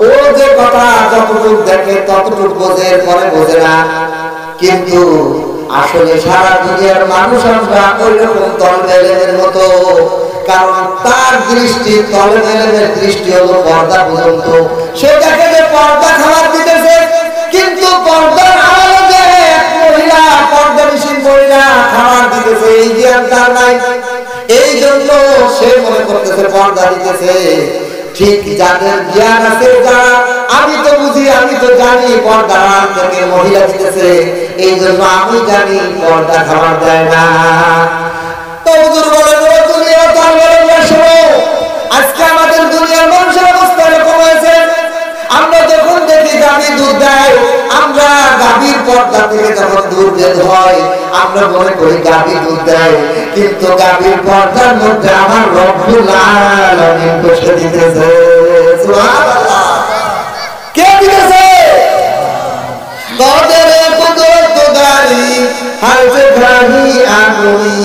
ও যে কথা যতটুকু দেখে ততটুকু বোঝে, পরে বোঝে না। কিন্তু আসলে সারা দুনিয়ার মানুষ আমরা ওই রকম তলবেলের মতো, কারণ তার দৃষ্টি, তলবেলের দৃষ্টি হলো পর্দা পর্যন্ত। সে দেখে যে পর্দা খাবার দিতেছে, কিন্তু পর্দার আড়ালে এক মহিলা, পর্দা মিশিন মহিলা খাবার দিতেছে, এই জ্ঞান তার নাই। এই জন্য সে মনে করতেছে পর্দা দিতেছে। ঠিক যাদের জ্ঞান আছে, যারা আমি তো বুঝি, আমি তো জানি পর্দা থেকে মহিলা দিতেছে, এই জন্য আমি জানি পর্দা খাবার দেয় না। তো হুজুর বলেন, দুনিয়া তার বলে শোনো, আজকে আমাদের দুনিয়ার মানুষের অবস্থা এরকম হয়েছে, আমরা যখন দেখি গাভী দুধ দেয়, আমরা গাভীর পর্দা থেকে যখন দুধ বের হয় আমরা মনে করি গাভী দুধ দেয়, কিন্তু গাভীর পর্দার মধ্যে আমার রব্বুল আলামিন বসে দিতেছে। সুবহানাল্লাহ। কে দিতেছে? কদরে কুদরত দারি হালতে গাহি আগুনি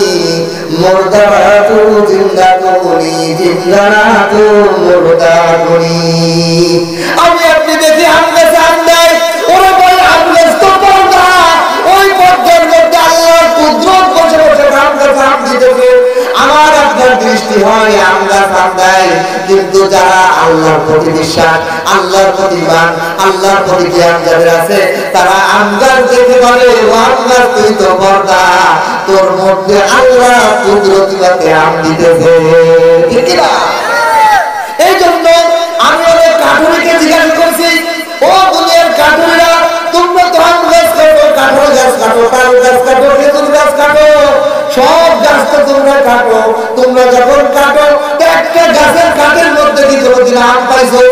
মুর্দাতু জিন্দাতুনি জিন্দাতু মুর্দাতুনি। আমি আপনি দেখি আমরা জানদাই, ওরে ভাই আমরা তো পর্দা, ওই পর্দার মধ্যে আল্লাহর কুদরত বসে বসে আমরা জান দিতেছে। আমার আপনার দৃষ্টি হয় আমরা জানদাই, কিন্তু যারা আল্লাহর প্রতি বিশ্বাস, আল্লাহর প্রতি মান, আল্লাহর প্রতি জ্ঞান যাদের আছে, তারা আমগার দেখে বলে, ও আল্লাহ তুই তো পর্দা, তোর মধ্যে আল্লাহ কুদরতিতে আম দিতেছে। ঠিক না? এই জন্য আমি অনেক কাঠুরিকে জিজ্ঞাসা করছি, ও দুনিয়ার কাঠুরিরা, তোমরা তো আম গাছ কাটো, কাঠুর গাছ কাটো, তাল গাছ কাটো, খেজুর গাছ কাটো, সব গাছ তো তোমরা কাটো। তোমরা যখন কাটো, একটা গাছের কাঠের মধ্যে কি কোনোদিন আম পাইছো?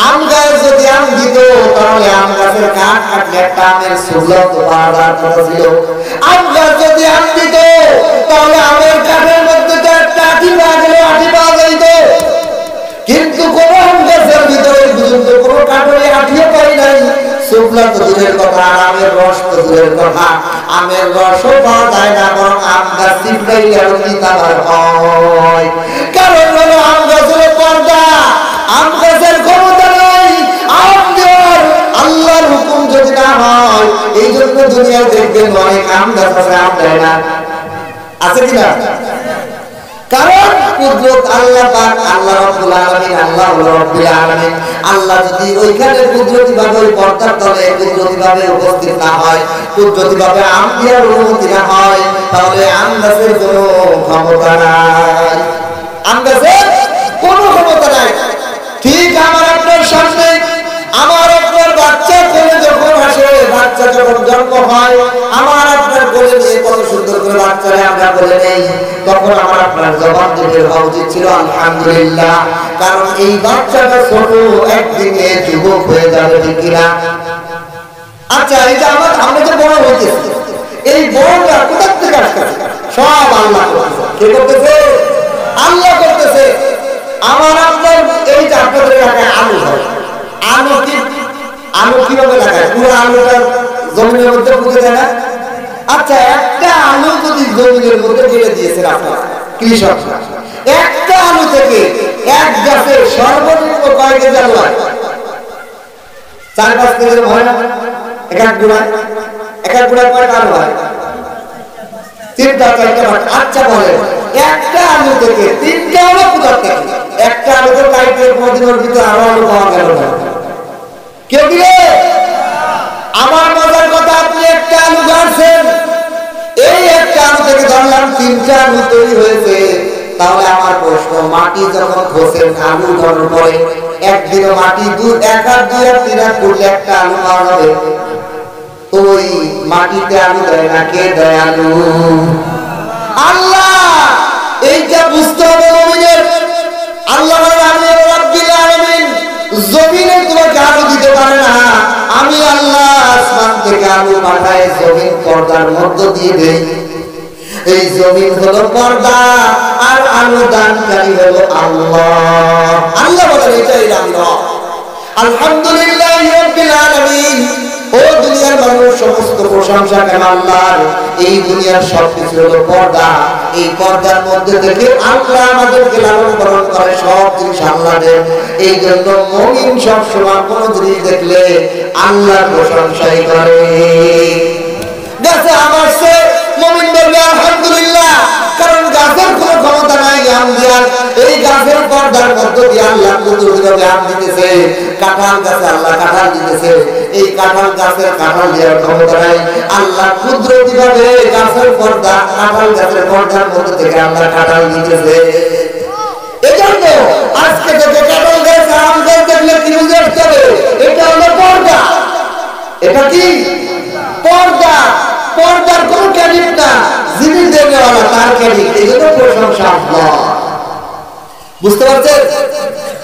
আম গাছ যদি আম দিত, তাহলে আম গাছের কাঠ কাটলে একটা আমের সুগন্ধ পাওয়া যাওয়ার কথা ছিল। আম গাছ যদি আম দিত, তাহলে আমের কাঠের মধ্যে তো একটা আঠি পাওয়া গেল, আঠি পাওয়া যাইত। কিন্তু কোন আম গাছের ভিতরে পর্যন্ত কোনো কাঠের আঠিও পাই নাই। শুকলা তো দূরের কথা, আমের রস তো দূরের কথা, আমের রসও পাওয়া যায় না, বরং আম গাছ চিপড়াই আরো তিতাবার হয়। কারণ হলো আম গাছ হলো পর্দা, আম গাছের ক্ষমতা নেই আম দেওয়ার, আল্লাহর হুকুম যদি না হয়। এই জন্য দুনিয়ায় দেখবেন অনেক আম গাছ আছে, আম দেয় না, আছে কিনা? কারণ কুদরত আল্লাহ পাক, আল্লাহ রাব্বুল আলামিন, আল্লাহ রাব্বুল আলামিন। আল্লাহ যদি ওইখানে কুদরতি ভাবে ওই পর্দার তলে কুদরতি ভাবে উপস্থিত না হয়, কুদরতি ভাবে আম্বিয়ার অনুমতি না হয়, তাহলে আন্দাজের কোনো ক্ষমতা নাই, আন্দাজের কোনো ক্ষমতা নাই। ঠিক আমার আপনার সামনে আমার আপনার বাচ্চা কোলে যখন আসে, বাচ্চা যখন জন্ম হয়, আমার আপনার কোলে নিয়ে কত সুন্দর করে বাচ্চারে আমরা কোলে নেই, তখন আমার আপনার জবান থেকে হওয়া উচিত ছিল আলহামদুলিল্লাহ। কারণ এই বাচ্চাটা ছোট, একদিনে যুবক হয়ে যাবে, ঠিক কিনা? আচ্ছা, এই যে আমরা যে বড় হইতেছি, এই বড়টা কোথা থেকে আসতেছে? সব আল্লাহ করতেছে। কে করতেছে? আল্লাহ করতেছে। আমার আপনার এই যে আপনাদের এলাকায় আলু হয়, আলু কিভাবে লাগায়? পুরো আলুটা জমিনের মধ্যে পুঁতে দেয় না? আচ্ছা, একটা আলু যদি জমিনের মধ্যে ফেলে দিয়েছেন আপনারা কৃষক, একটা আলু থেকে এক গাছে সর্বনিম্ন কয় কেজি আলু হয়? 4-5 কেজি হয় না? এক এক গুড়ায় কয়টা আলু হয়? 3-4টা। আচ্ছা বলেন, একটা আলু থেকে 3টা আলু কোথা থেকে? একটা আলু তো কাইটে প্রতিদিনের ভিতরে আরো আলু পাওয়া গেল না। কেউ দিলে? আমার মজার কথা, আপনি একটা আলু গাড়ছেন, এই একটা আলু থেকে ধরলাম 3টা আলু তৈরি হয়েছে। তাহলে আমার প্রশ্ন, মাটি যখন খোসেন আলু ধরার পরে একদিনও মাটি এক হাত 2 হাত 3 হাত করলে একটা আলু পাওয়া যাবে? ওই মাটিতে আলু দেয় না, কে দেয় আলু? আল্লাহ। এইটা বুঝতে হবে মুমিনের। আল্লাহ আমি রাব্বুল আলামিন জমিনে তোমাকে আলু দিতে পারে না, আমি আল্লাহ আসমান থেকে আলু পাঠাই, জমিন পর্দার মধ্য দিয়ে দেই। এই জমিন হলো পর্দা, আর আলু দানকারী হলো আল্লাহ। আল্লাহ বলেন এটাই রান্না। আলহামদুলিল্লাহি রাব্বিল আলামিন। ও দুনিয়ার মানুষ, সমস্ত প্রশংসা কেন আল্লাহর। এই দুনিয়ার সবকিছু হলো পর্দা, এই পর্দার মধ্যে থেকে আল্লাহ আমাদেরকে লালন পালন করে, সব জিনিস আল্লাহ দেন। এই জন্য মুমিন সবসময় কোনো জিনিস দেখলে আল্লাহর প্রশংসাই করে। গাছে আমার সে মুমিন বলবে আলহামদুলিল্লাহ, কারণ গাছের কোনো ক্ষমতা নাই আম দেওয়ার। এই গাছের পর্দার মধ্য দিয়ে আল্লাহ কুদরতিভাবে আম দিতেছে। কাঁঠাল গাছে আল্লাহ কাঁঠাল দিতেছে, এই কাঁঠাল গাছের কাঁঠাল দেওয়ার ক্ষমতা নাই, আল্লাহ কুদরতিভাবে গাছের পর্দা, কাঁঠাল গাছের পর্দার মধ্য থেকে আল্লাহ কাঁঠাল দিতেছে। এজন্য আজকে থেকে কাঁঠাল গাছ, আম গাছ দেখলে কি বুঝে আসতে হবে? এটা হলো পর্দা। এটা কি পর্দা? পর্দার কোন ক্যারিট না, যিনি দেনেওয়ালা তার ক্যারিট। এই জন্য প্রশংসা আল্লাহ। বুঝতে পারছেন?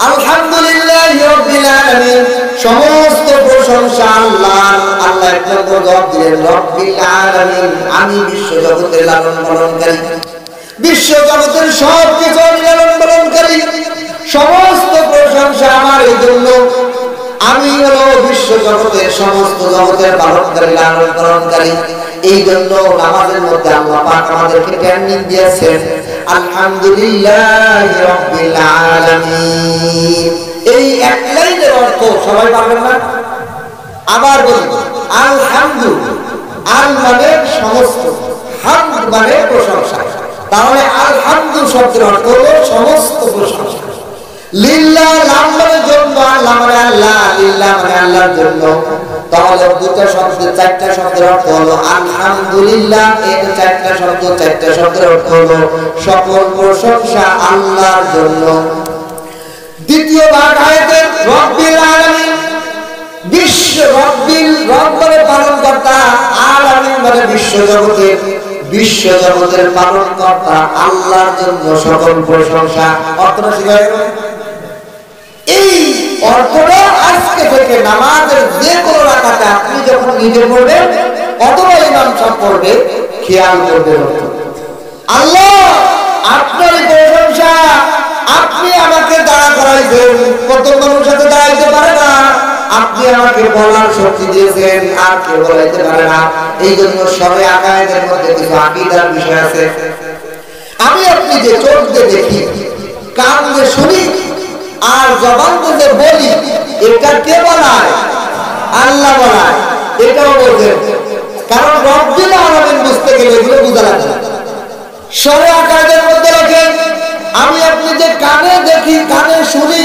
আলহামদুলিল্লাহি রাব্বিল আলামিন। সমস্ত প্রশংসা আল্লাহ। আল্লাহ এক নম্বর জবাব দিলেন রাব্বিল আলামিন, আমি বিশ্ব জগতের লালন পালনকারী, বিশ্ব জগতের সব কিছু লালন পালনকারী। সমস্ত প্রশংসা আমার। এই জন্য আমি হলো বিশ্ব জগতের সমস্ত জগতের পালনকারী, লালন পালনকারী। এই জন্য নামাজের মধ্যে আল্লাহ পাক আমাদেরকে ট্রেনিং দিয়েছেন আলহামদুলিল্লাহি রাব্বিল আলামিন। এই এক লাইনের অর্থ সবাই পারবেন না? আবার বলি, আলহামদু, আল মানে সমস্ত, হামদ মানে প্রশংসা। তাহলে আলহামদু শব্দের অর্থ হলো সমস্ত প্রশংসা। লিল্লাহ, লাম মানে জন্য, আল্লাহ মানে আল্লাহ, লিল্লাহ মানে আল্লাহর জন্য। তাহলে দুটো শব্দ, 4টা শব্দের অর্থ হলো আলহামদুলিল্লাহ। এর 4টা শব্দ, 4টা শব্দের অর্থ হলো সকল প্রশংসা আল্লাহর জন্য। দ্বিতীয় ভাগ আয়াতের রব্বিল আলামিন, বিশ্ব, রব্বিল, রব মানে পালনকর্তা, আলামিন মানে বিশ্ব জগতের, বিশ্ব জগতের পালনকর্তা আল্লাহর জন্য সকল প্রশংসা। অর্থটা শিখায়। এই অর্থটা আজকে থেকে নামাজের যে কোনো রাকাতে আপনি যখন নিজে পড়বেন অথবা ইমাম সাহেব পড়বে, খেয়াল করবেন আল্লাহ আপনার প্রশংসা। আপনি আমাকে দাঁড়া করাইছেন, কত মানুষ সাথে দাঁড়াইতে পারে না, আপনি আমাকে বলার শক্তি দিয়েছেন, আর কেউ বলাইতে পারে না। এই জন্য সবে আকায়েদের মধ্যে কিছু আকীদার বিষয় আছে। আমি আপনি যে চোখ দিয়ে দেখি, কান দিয়ে শুনি, আর জবান দিয়ে বলি, এটা কে বানায়? আল্লাহ বানায়। এটাও বলছেন, কারণ রব্বিল আলামিন বুঝতে গেলে এগুলো বোঝা লাগে। সবে আকায়েদের মধ্যে রাখেন আমি আপনি যে কানে দেখি, কানে শুনি,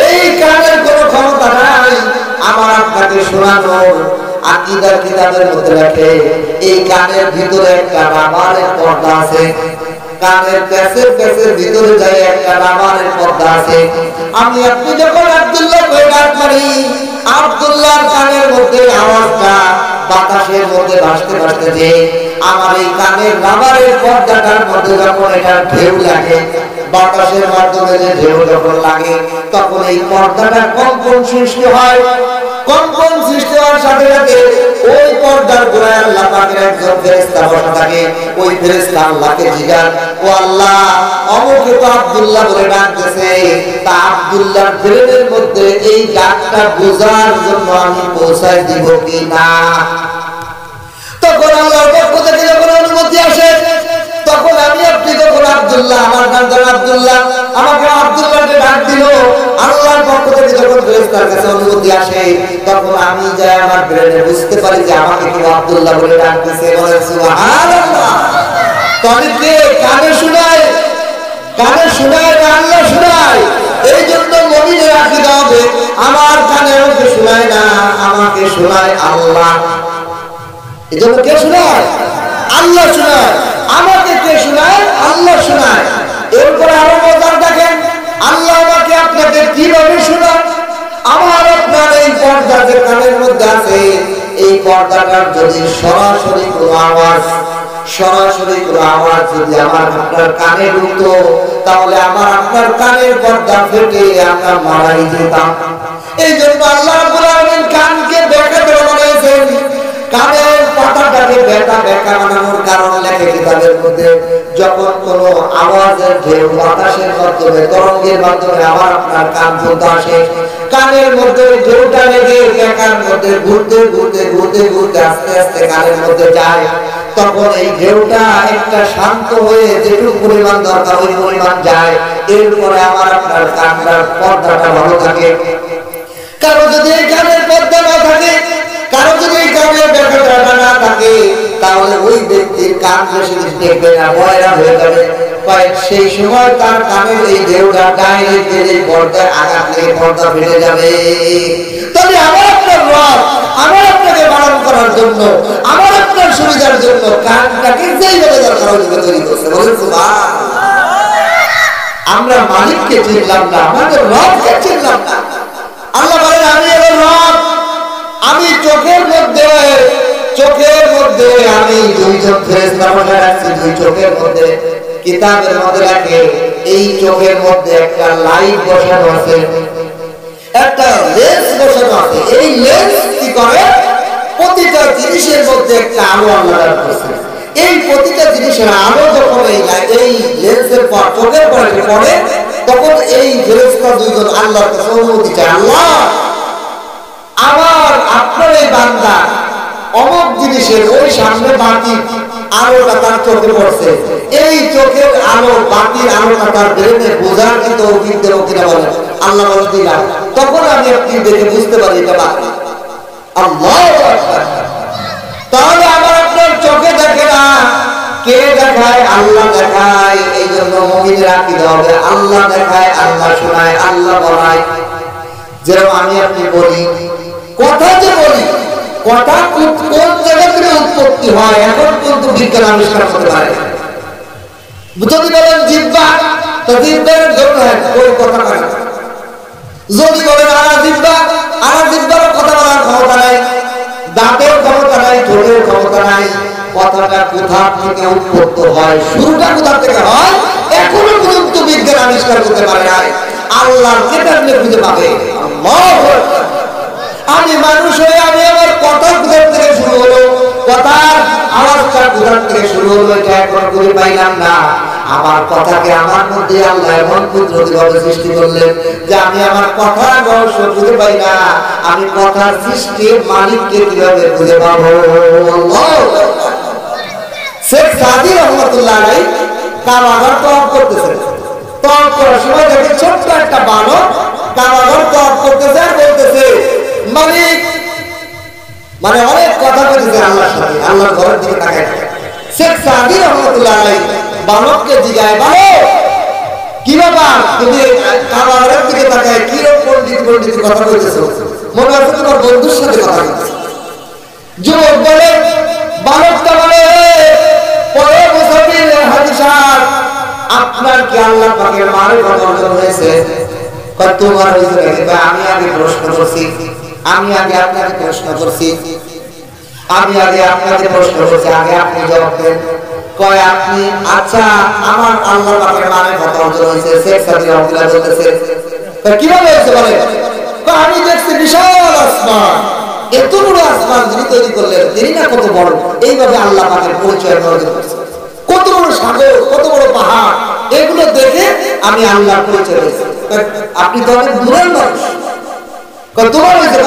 এই কানের কোনো ক্ষমতা নাই আমার আপনাকে শোনানোর। আকীদার কিতাবের মধ্যে লেখে এই কানের ভিতরে একটা রাবারের পর্দা আছে, কানের প্যাচের ভিতরে যায় একটা রাবারের পর্দা আছে। আমি আপনি যখন আব্দুল্লাহ কই ডাক মারি, আব্দুল্লাহর কানের মধ্যে আওয়াজটা বাতাসের মধ্যে ভাসতে ভাসতে যে আমার এই কানের রাবারের পর্দাটার মধ্যে যখন এটা ঢেউ লাগে, বাতাসের মাধ্যমে যে ঢেউ যখন লাগে, তখন এই পর্দাটা কম্পন সৃষ্টি হয়। কম্পন সৃষ্টি হওয়ার সাথে সাথে ওই পর্দার গোড়ায় আল্লাহ পাকের একজন ফেরেশতা বসা থাকে। ওই ফেরেশতা আল্লাহকে জিজ্ঞাসা, ও আল্লাহ, অমুকে তো আব্দুল্লাহ বলে ডাকতেছে, তা আব্দুল্লাহর ব্রেনের মধ্যে এই ডাকটা বোঝার জন্য আমি পৌঁছায় দিব কি না? তখন আল্লাহর পক্ষ থেকে যখন অনুমতি আসে, তখন আমি আপনি যখন আব্দুল্লাহ, আমার নাম ধরে আব্দুল্লাহ, আমাকে আব্দুল্লাহকে ডাক দিল, আল্লাহর পক্ষ থেকে যখন ফেরেশতার কাছে অনুমতি আসে, তখন আমি যাই আমার ব্রেনে বুঝতে পারি যে আমাকে কেউ আব্দুল্লাহ বলে ডাকতেছে। বলেন সুবহানাল্লাহ। তবে কে কানে শোনায়? কানে শোনায় না আল্লাহ শোনায়। এই জন্য মুমিনের আকীদা হবে আমার কানে আমাকে শোনায় না, আমাকে শোনায় আল্লাহ। এই জন্য কে শোনায়? আল্লাহ শোনায়। আমাকে কে শোনায়? আল্লাহ শোনায়। এরপরে আরো মজার দেখেন, আল্লাহ আমাকে আপনাকে কিভাবে শোনায়? আমার আপনার এই পর্দা যে কানের মধ্যে আছে, এই পর্দাটার যদি সরাসরি কোনো আওয়াজ যদি আমার আপনার কানে ঢুকতো, তাহলে আমার আপনার কানের পর্দা ফেটে আমরা মারাই যেতাম। এই জন্য আল্লাহ রাব্বুল আলামিন কানকে বেঁকা করে বানিয়েছেন। কানের পাতাটাকে বেঁকা বানানোর কারণ লেখে কিতাবের মধ্যে, যখন কোনো আওয়াজের ঢেউ বাতাসের মাধ্যমে, তরঙ্গের মাধ্যমে আমার আপনার কান পর্যন্ত আসে, কানের মধ্যে ঢেউটা লেগে বেঁকার মধ্যে ঘুরতে ঘুরতে ঘুরতে ঘুরতে আস্তে আস্তে কানের মধ্যে যায়, তখন এই ঢেউটা একটা শান্ত হয়ে যেটুকু পরিমাণ দরকার ওই পরিমাণ যায়। এরপরে আমার আপনার কানের পর্দাটা ভালো থাকে। কারো যদি এই কানের পর্দা না থাকে, কারো যদি এই কানের ব্যাখ্যাটা না থাকে, তাহলে ওই ব্যক্তির কান বেশি দিন দেখবে না, বয়রা হয়ে যাবে। সেই সময় তার কানের এই ঢেউটা ডাইরেক্ট এই পর্দায় আঘাত লেগে পর্দা ফেটে যাবে। তবে আমার আপনার রব আমার আপনাকে বারণ করার জন্য, আমার আপনার সুবিধার জন্য কানটাকে যেইভাবে দরকার ওইভাবে তৈরি করছে। বলেন সুবহানাল্লাহ। আমরা মালিককে চিনলাম না, আমাদের রবকে চিনলাম না। আল্লাহ বলেন, আমি হলো রব। আমি চোখের মধ্যে আমি দুইজন ফেরেশতা বসায় রাখছি। দুই চোখের মধ্যে কিতাবের মধ্যে রাখে এই চোখের মধ্যে একটা লাইট বসানো আছে, একটা লেন্স বসানো আছে। এই লেন্স কি করে? প্রতিটা জিনিসের মধ্যে একটা আলো আল্লাহ রাখছে। এই প্রতিটা জিনিসের আলো যখন এই লেন্সের পর চোখের পরে পড়ে, তখন এই ফেরেশতা দুইজন আল্লাহর কাছে অনুমতি চায়, আল্লাহ, আমার আপনার এই বান্দা অমুক জিনিসের ওই সামনে বাতির আলোটা তার চোখে পড়ছে, এই চোখের আলো বাতির আলোটা তার ব্রেনে বোঝার কিন্তু অভিজ্ঞ কিনা বলেন। আল্লাহ বলে দিলাম, তখন আমি আপনি দেখে বুঝতে পারি এটা বাতি। আল্লাহু আকবার। তাহলে আমার আপনার চোখে দেখে না, কে দেখায়? আল্লাহ দেখায়। এই জন্য মুমিনের আকীদা হবে আল্লাহ দেখায়, আল্লাহ শোনায়, আল্লাহ বলায়। যেরকম আমি আপনি বলি, কথা যে বলি, কথা কোন জায়গা থেকে উৎপত্তি হয় এখন কিন্তু বিজ্ঞান আবিষ্কার করতে পারে। যদি বলেন জিহ্বা, তো জিহ্বার জন্য ওই কথা বলে। যদি বলেন জিহ্বার কথা বলার ক্ষমতা নাই, দাঁতের ক্ষমতা নাই, ঠোঁটের ক্ষমতা নাই। কথাটা কোথা থেকে উৎপত্তি হয়, শুরুটা কোথা থেকে হয়, এখনো পর্যন্ত বিজ্ঞান আবিষ্কার করতে পারে নাই। আল্লাহর কেমনে খুঁজে পাবে? আল্লাহু আকবার। আমি মানুষ হয়ে আমি আমার কথা কোথা থেকে শুরু হলো, কথার আওয়াজটা কোথা থেকে শুরু হলো, এটা এখন খুঁজে পাইলাম না। আমার কথাকে আমার মধ্যে আল্লাহ এমন কুদরতিভাবে সৃষ্টি করলেন যে আমি আমার কথার রহস্য খুঁজে পাই না। আমি কথার সৃষ্টির মালিককে কিভাবে খুঁজে পাবো? শেখ সাদি রহমতুল্লাহ আলাইহি কারাগার তওয়াফ করতেছেন। তওয়াফ করার সময় দেখে ছোট্ট একটা বালক কারাগার তওয়াফ করতেছে আর বলতেছে, মালিক, মানে অনেক কথা বলতেছে আল্লাহর সাথে, আল্লাহর ঘরের দিকে তাকায়। শেখ সাদি রহমতুল্লাহ আলাইহি বালককে জিজ্ঞাসা, বালক, কি ব্যাপার তুমি কালারের দিকে তাকায় কি রকম পণ্ডিত পণ্ডিত কথা বলতেছো, মনে হচ্ছে তোমার বন্ধুর সাথে কথা বলতেছো। যুবক বলে, বালকটা বলে, পরে মুসাফির হাদিসার আপনার কি আল্লাহ পাকের মারিফত অর্জন হয়েছে? কয় তোমার হয়েছে নাকি? আমি আগে প্রশ্ন করছি, আমি আগে আপনাকে প্রশ্ন করছি, আগে আপনি জবাব দেন। কয় আপনি, আচ্ছা আমার আল্লাহ পাকের মারিফত অর্জন হয়েছে। শেখ সাদি রহমাতুল্লাহ বলতেছে কিভাবে হয়েছে বলে? আমি দেখছি বিশাল আসমান, এত বড় আসমান যিনি তৈরি করলেন তিনি না কত বড়, এইভাবে আল্লাহ পাকের পরিচয় অর্জন করছে। কত বড় সাগর, কত বড় পাহাড়, এগুলো দেখে আমি আল্লাহর পরিচয় পেয়েছি। আপনি তো অনেক দূরের মানুষ। তোমার হয়েছে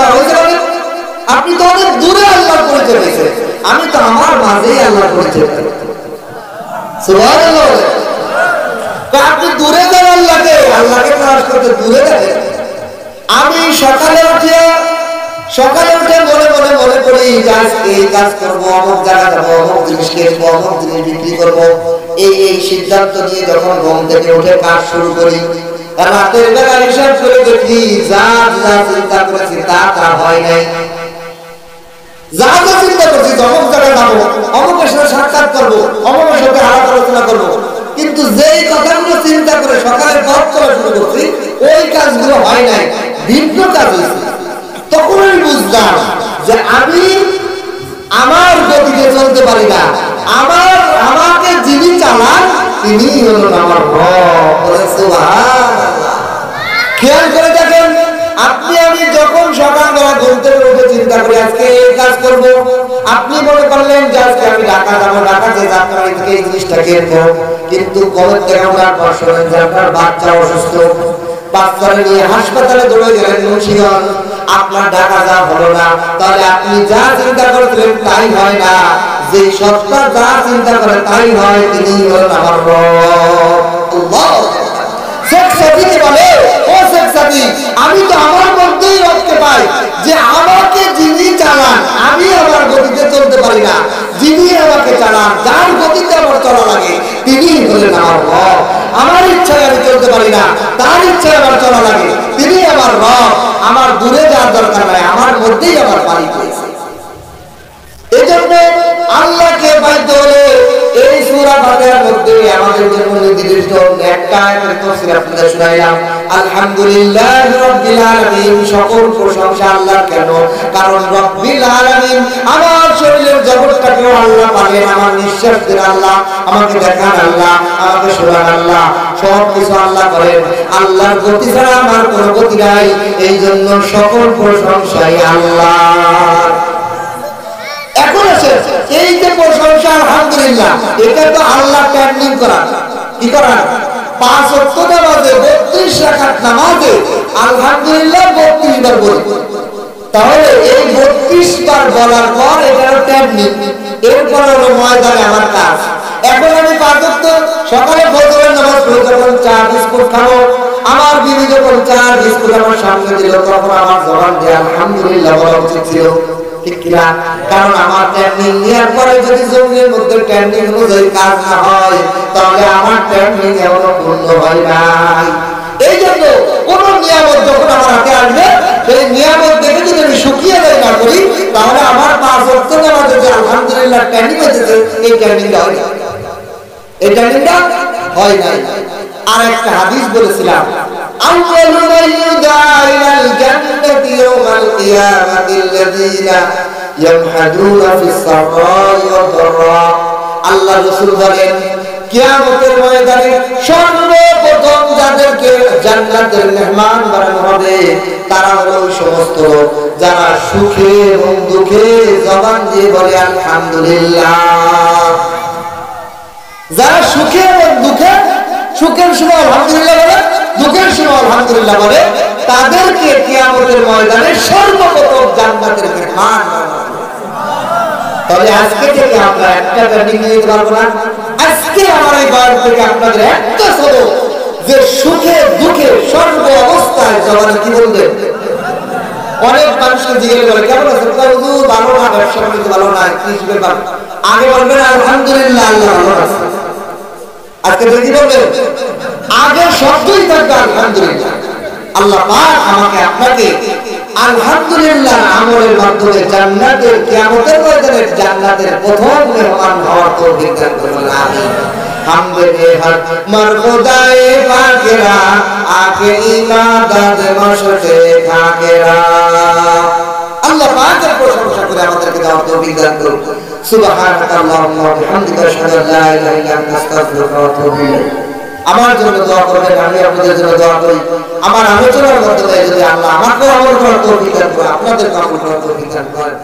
আপনি তো অনেক দূরে আল্লাহর পরিচয় পেয়েছে, আমি তো আমার মাঝেই আল্লাহর পরিচয় পাই। সুবহানাল্লাহ। আপনি দূরে যান আল্লাহকে, আল্লাহকে প্রকাশ করতে দূরে যাবেন। আমি সকালে উঠে মনে করি এই কাজ করবো, অমুক জায়গা যাবো, অমুক জিনিস কিনবো, অমুক জিনিস বিক্রি করবো, এই সিদ্ধান্ত নিয়ে যখন ঘুম থেকে উঠে কাজ শুরু করি, রাতের বেলা হিসাব করে দেখি যা চিন্তা করেছি তা হয় নাই। যা চিন্তা করছি অমুক জায়গায় যাবো, অমুকের সাথে সাক্ষাৎ করবো, অমুকের সাথে আলাপ আলোচনা করবো, কিন্তু যেই কথাগুলো চিন্তা করে সকালে পথ চলা শুরু করছি ওই কাজগুলো হয় নাই, ভিন্ন কাজ হয়েছে। তখন আমি বুঝলাম যে আমি আমার গতিতে চলতে পারি না, আমাকে যিনি চালান তিনি হলেন আমার রব। সুবহানাল্লাহ। খেয়াল করে দেখেন, আপনি আমি যখন সকালবেলা ঘুম থেকে উঠে চিন্তা করি আজকে এই কাজ করব, আপনি মনে করলেন যে আজকে আমি ঢাকা যাবো, ঢাকা যে যাত্রা থেকে এই জিনিসটা কিনবো, কিন্তু কবে থেকে আমরা শোনেন যে আপনার বাচ্চা অসুস্থ, বাচ্চারা নিয়ে হাসপাতালে দৌড়ে গেলেন মুন্সিগঞ্জ, আপনার ঢাকা যা হলো না, তাহলে আপনি যা চিন্তা করেছিলেন তাই হয় না। যে সত্তা যা চিন্তা করে তাই হয়, তিনি হলেন আমার রব। আল্লাহ। শেখ সাদিকে বলে, ও শেখ সাদি, আমি তো আমার মধ্যেই রবকে পাই, যে আমাকে যিনি চালান আমি আমার গতিতে চলতে পারি না, যিনি আমাকে চালান যার গতিতে আমার চলা লাগে তিনি হলেন আমার রব। আমার ইচ্ছায় আমি চলতে পারি না, তার ইচ্ছায় আমার চলা লাগে, তিনি আমার রব। আমার দূরে যাওয়ার দরকার নাই, আমার মধ্যেই আমার বাড়ি পেয়েছে। এজন্য আল্লাহকে বাধ্য হলে এই সূরা ফাতিহার মধ্যে আমাদের জন্য নির্দিষ্ট একটা আয়াতের তাফসীর আপনাদের শুনাইলাম। আলহামদুলিল্লাহি রাব্বিল আলামিন, সকল প্রশংসা আল্লাহর। কেন? কারণ রাব্বিল আলামিন আমার শরীরের জগৎটাকেও আল্লাহ পালেন, আমার নিঃশ্বাস দেন আল্লাহ, আমাকে দেখান আল্লাহ, আমাকে শোনান আল্লাহ, সব কিছু আল্লাহ করেন। আল্লাহর গতি ছাড়া আমার কোনো গতি নাই, এই জন্য সকল প্রশংসাই আল্লাহর। এখন আছে এই যে প্রশংসা আলহামদুলিল্লাহ, এটা তো আল্লাহ ট্যান্ডিং করা, কি করা? 5 ওয়াক্ত নামাজে 32 রাকাত নামাজে আলহামদুলিল্লাহ 32 বার বলি। তাহলে এই 32 বার বলার পর এটা ট্যান্ডিং, এরপর হলো ময়দানে আমার কাজ। এখন আমি 5 ওয়াক্ত সকালে ফজরের নামাজ পড়ে যখন চা বিস্কুট খাবো, আমার বিবি যখন চা বিস্কুট আমার সামনে দিল, তখন আমার জবান দিয়ে আলহামদুলিল্লাহ বলা উচিত ছিল, ঠিক কিনা? কারণ আমার ট্যান্ডিং নেওয়ার পরে যদি জমির মধ্যে ট্যান্ডিং অনুযায়ী কাজ না হয়, তাহলে আমার ট্যান্ডিং এখনো পূর্ণ হয় নাই। এই জন্য কোন নিয়ামত যখন আমার হাতে আসবে, সেই নিয়ামত দেখে যদি আমি শুকিয়ে যাই না করি, তাহলে আমার 5 ওয়াক্ত নামাজে যে আলহামদুলিল্লাহ ট্যান্ডিং হয়েছে, এই ট্যান্ডিংটা হয় না, এই ট্যান্ডিংটা হয় নাই। আর একটা হাদিস বলেছিলাম, আউয়ালু মান ইউদা ইলাল জান্নাতি ইয়াওমাল কিয়ামাতি আল্লাযীনা ইয়ামহাদুনা ফিস সারাই ওয়াদ দাররা। আল্লাহ রাসূল বলেন, কিয়ামতের ময়দানে সর্বপ্রথম যাদেরকে জান্নাতের মেহমান বানানো হবে, তারা হলো ওই সমস্ত লোক যারা সুখে এবং দুঃখে জবান দিয়ে বলে আলহামদুলিল্লাহ। যারা সুখে এবং দুঃখে, সুখের সময় আলহামদুলিল্লাহ বলে, দুঃখের সময় আলহামদুলিল্লাহ বলে, তাদেরকে কিয়ামতের ময়দানে সর্বপ্রথম জান্নাতের মেহমান বানানো হবে। তাহলে আজকে থেকে আমরা একটা ট্রেনিং নিতে পারবো না? আজকে আমার এই বয়ান থেকে আপনাদের একটা সবক, যে সুখে দুঃখে সর্ব অবস্থায় জবান কি বলবেন? অনেক মানুষকে জিজ্ঞেস করে কেমন আছেন, হুজুর ভালো না, ব্যবসা বাণিজ্য ভালো না, কি ব্যাপার? আগে বলবেন আলহামদুলিল্লাহ, আল্লাহ ভালো আছে। আজকে যদি বলবেন আগে শব্দই থাকবে আলহামদুলিল্লাহ। আল্লাহ পাক আমাকে আপনাকে আলহামদুলিল্লাহ আমলের মাধ্যমে জান্নাতের কিয়ামতের ময়দানে জান্নাতের প্রথম মেহমান হওয়ার তৌফিক দান করুন, আমিন। হামদে হাত মারখুদায়ে পাকেরা আকে ইবাদত মশতে থাকেরা। আল্লাহ পাকের প্রশংসা করে আমাদেরকে দাওয়াত তৌফিক দান করুন। সুবহানাকাল্লাহুম্মা ওয়া বিহামদিকা আশহাদু আল্লা ইলাহা ইল্লা আনতা আস্তাগফিরুকা ওয়া আতুবু ইলাইক। আমার জন্য দোয়া করবেন, আমি আপনাদের জন্য দোয়া করি। আমার আলোচনার মাধ্যমে যদি আল্লাহ আমাকে আমল করার তৌফিক দান করে, আপনাদের আমল করার তৌফিক দান করেন।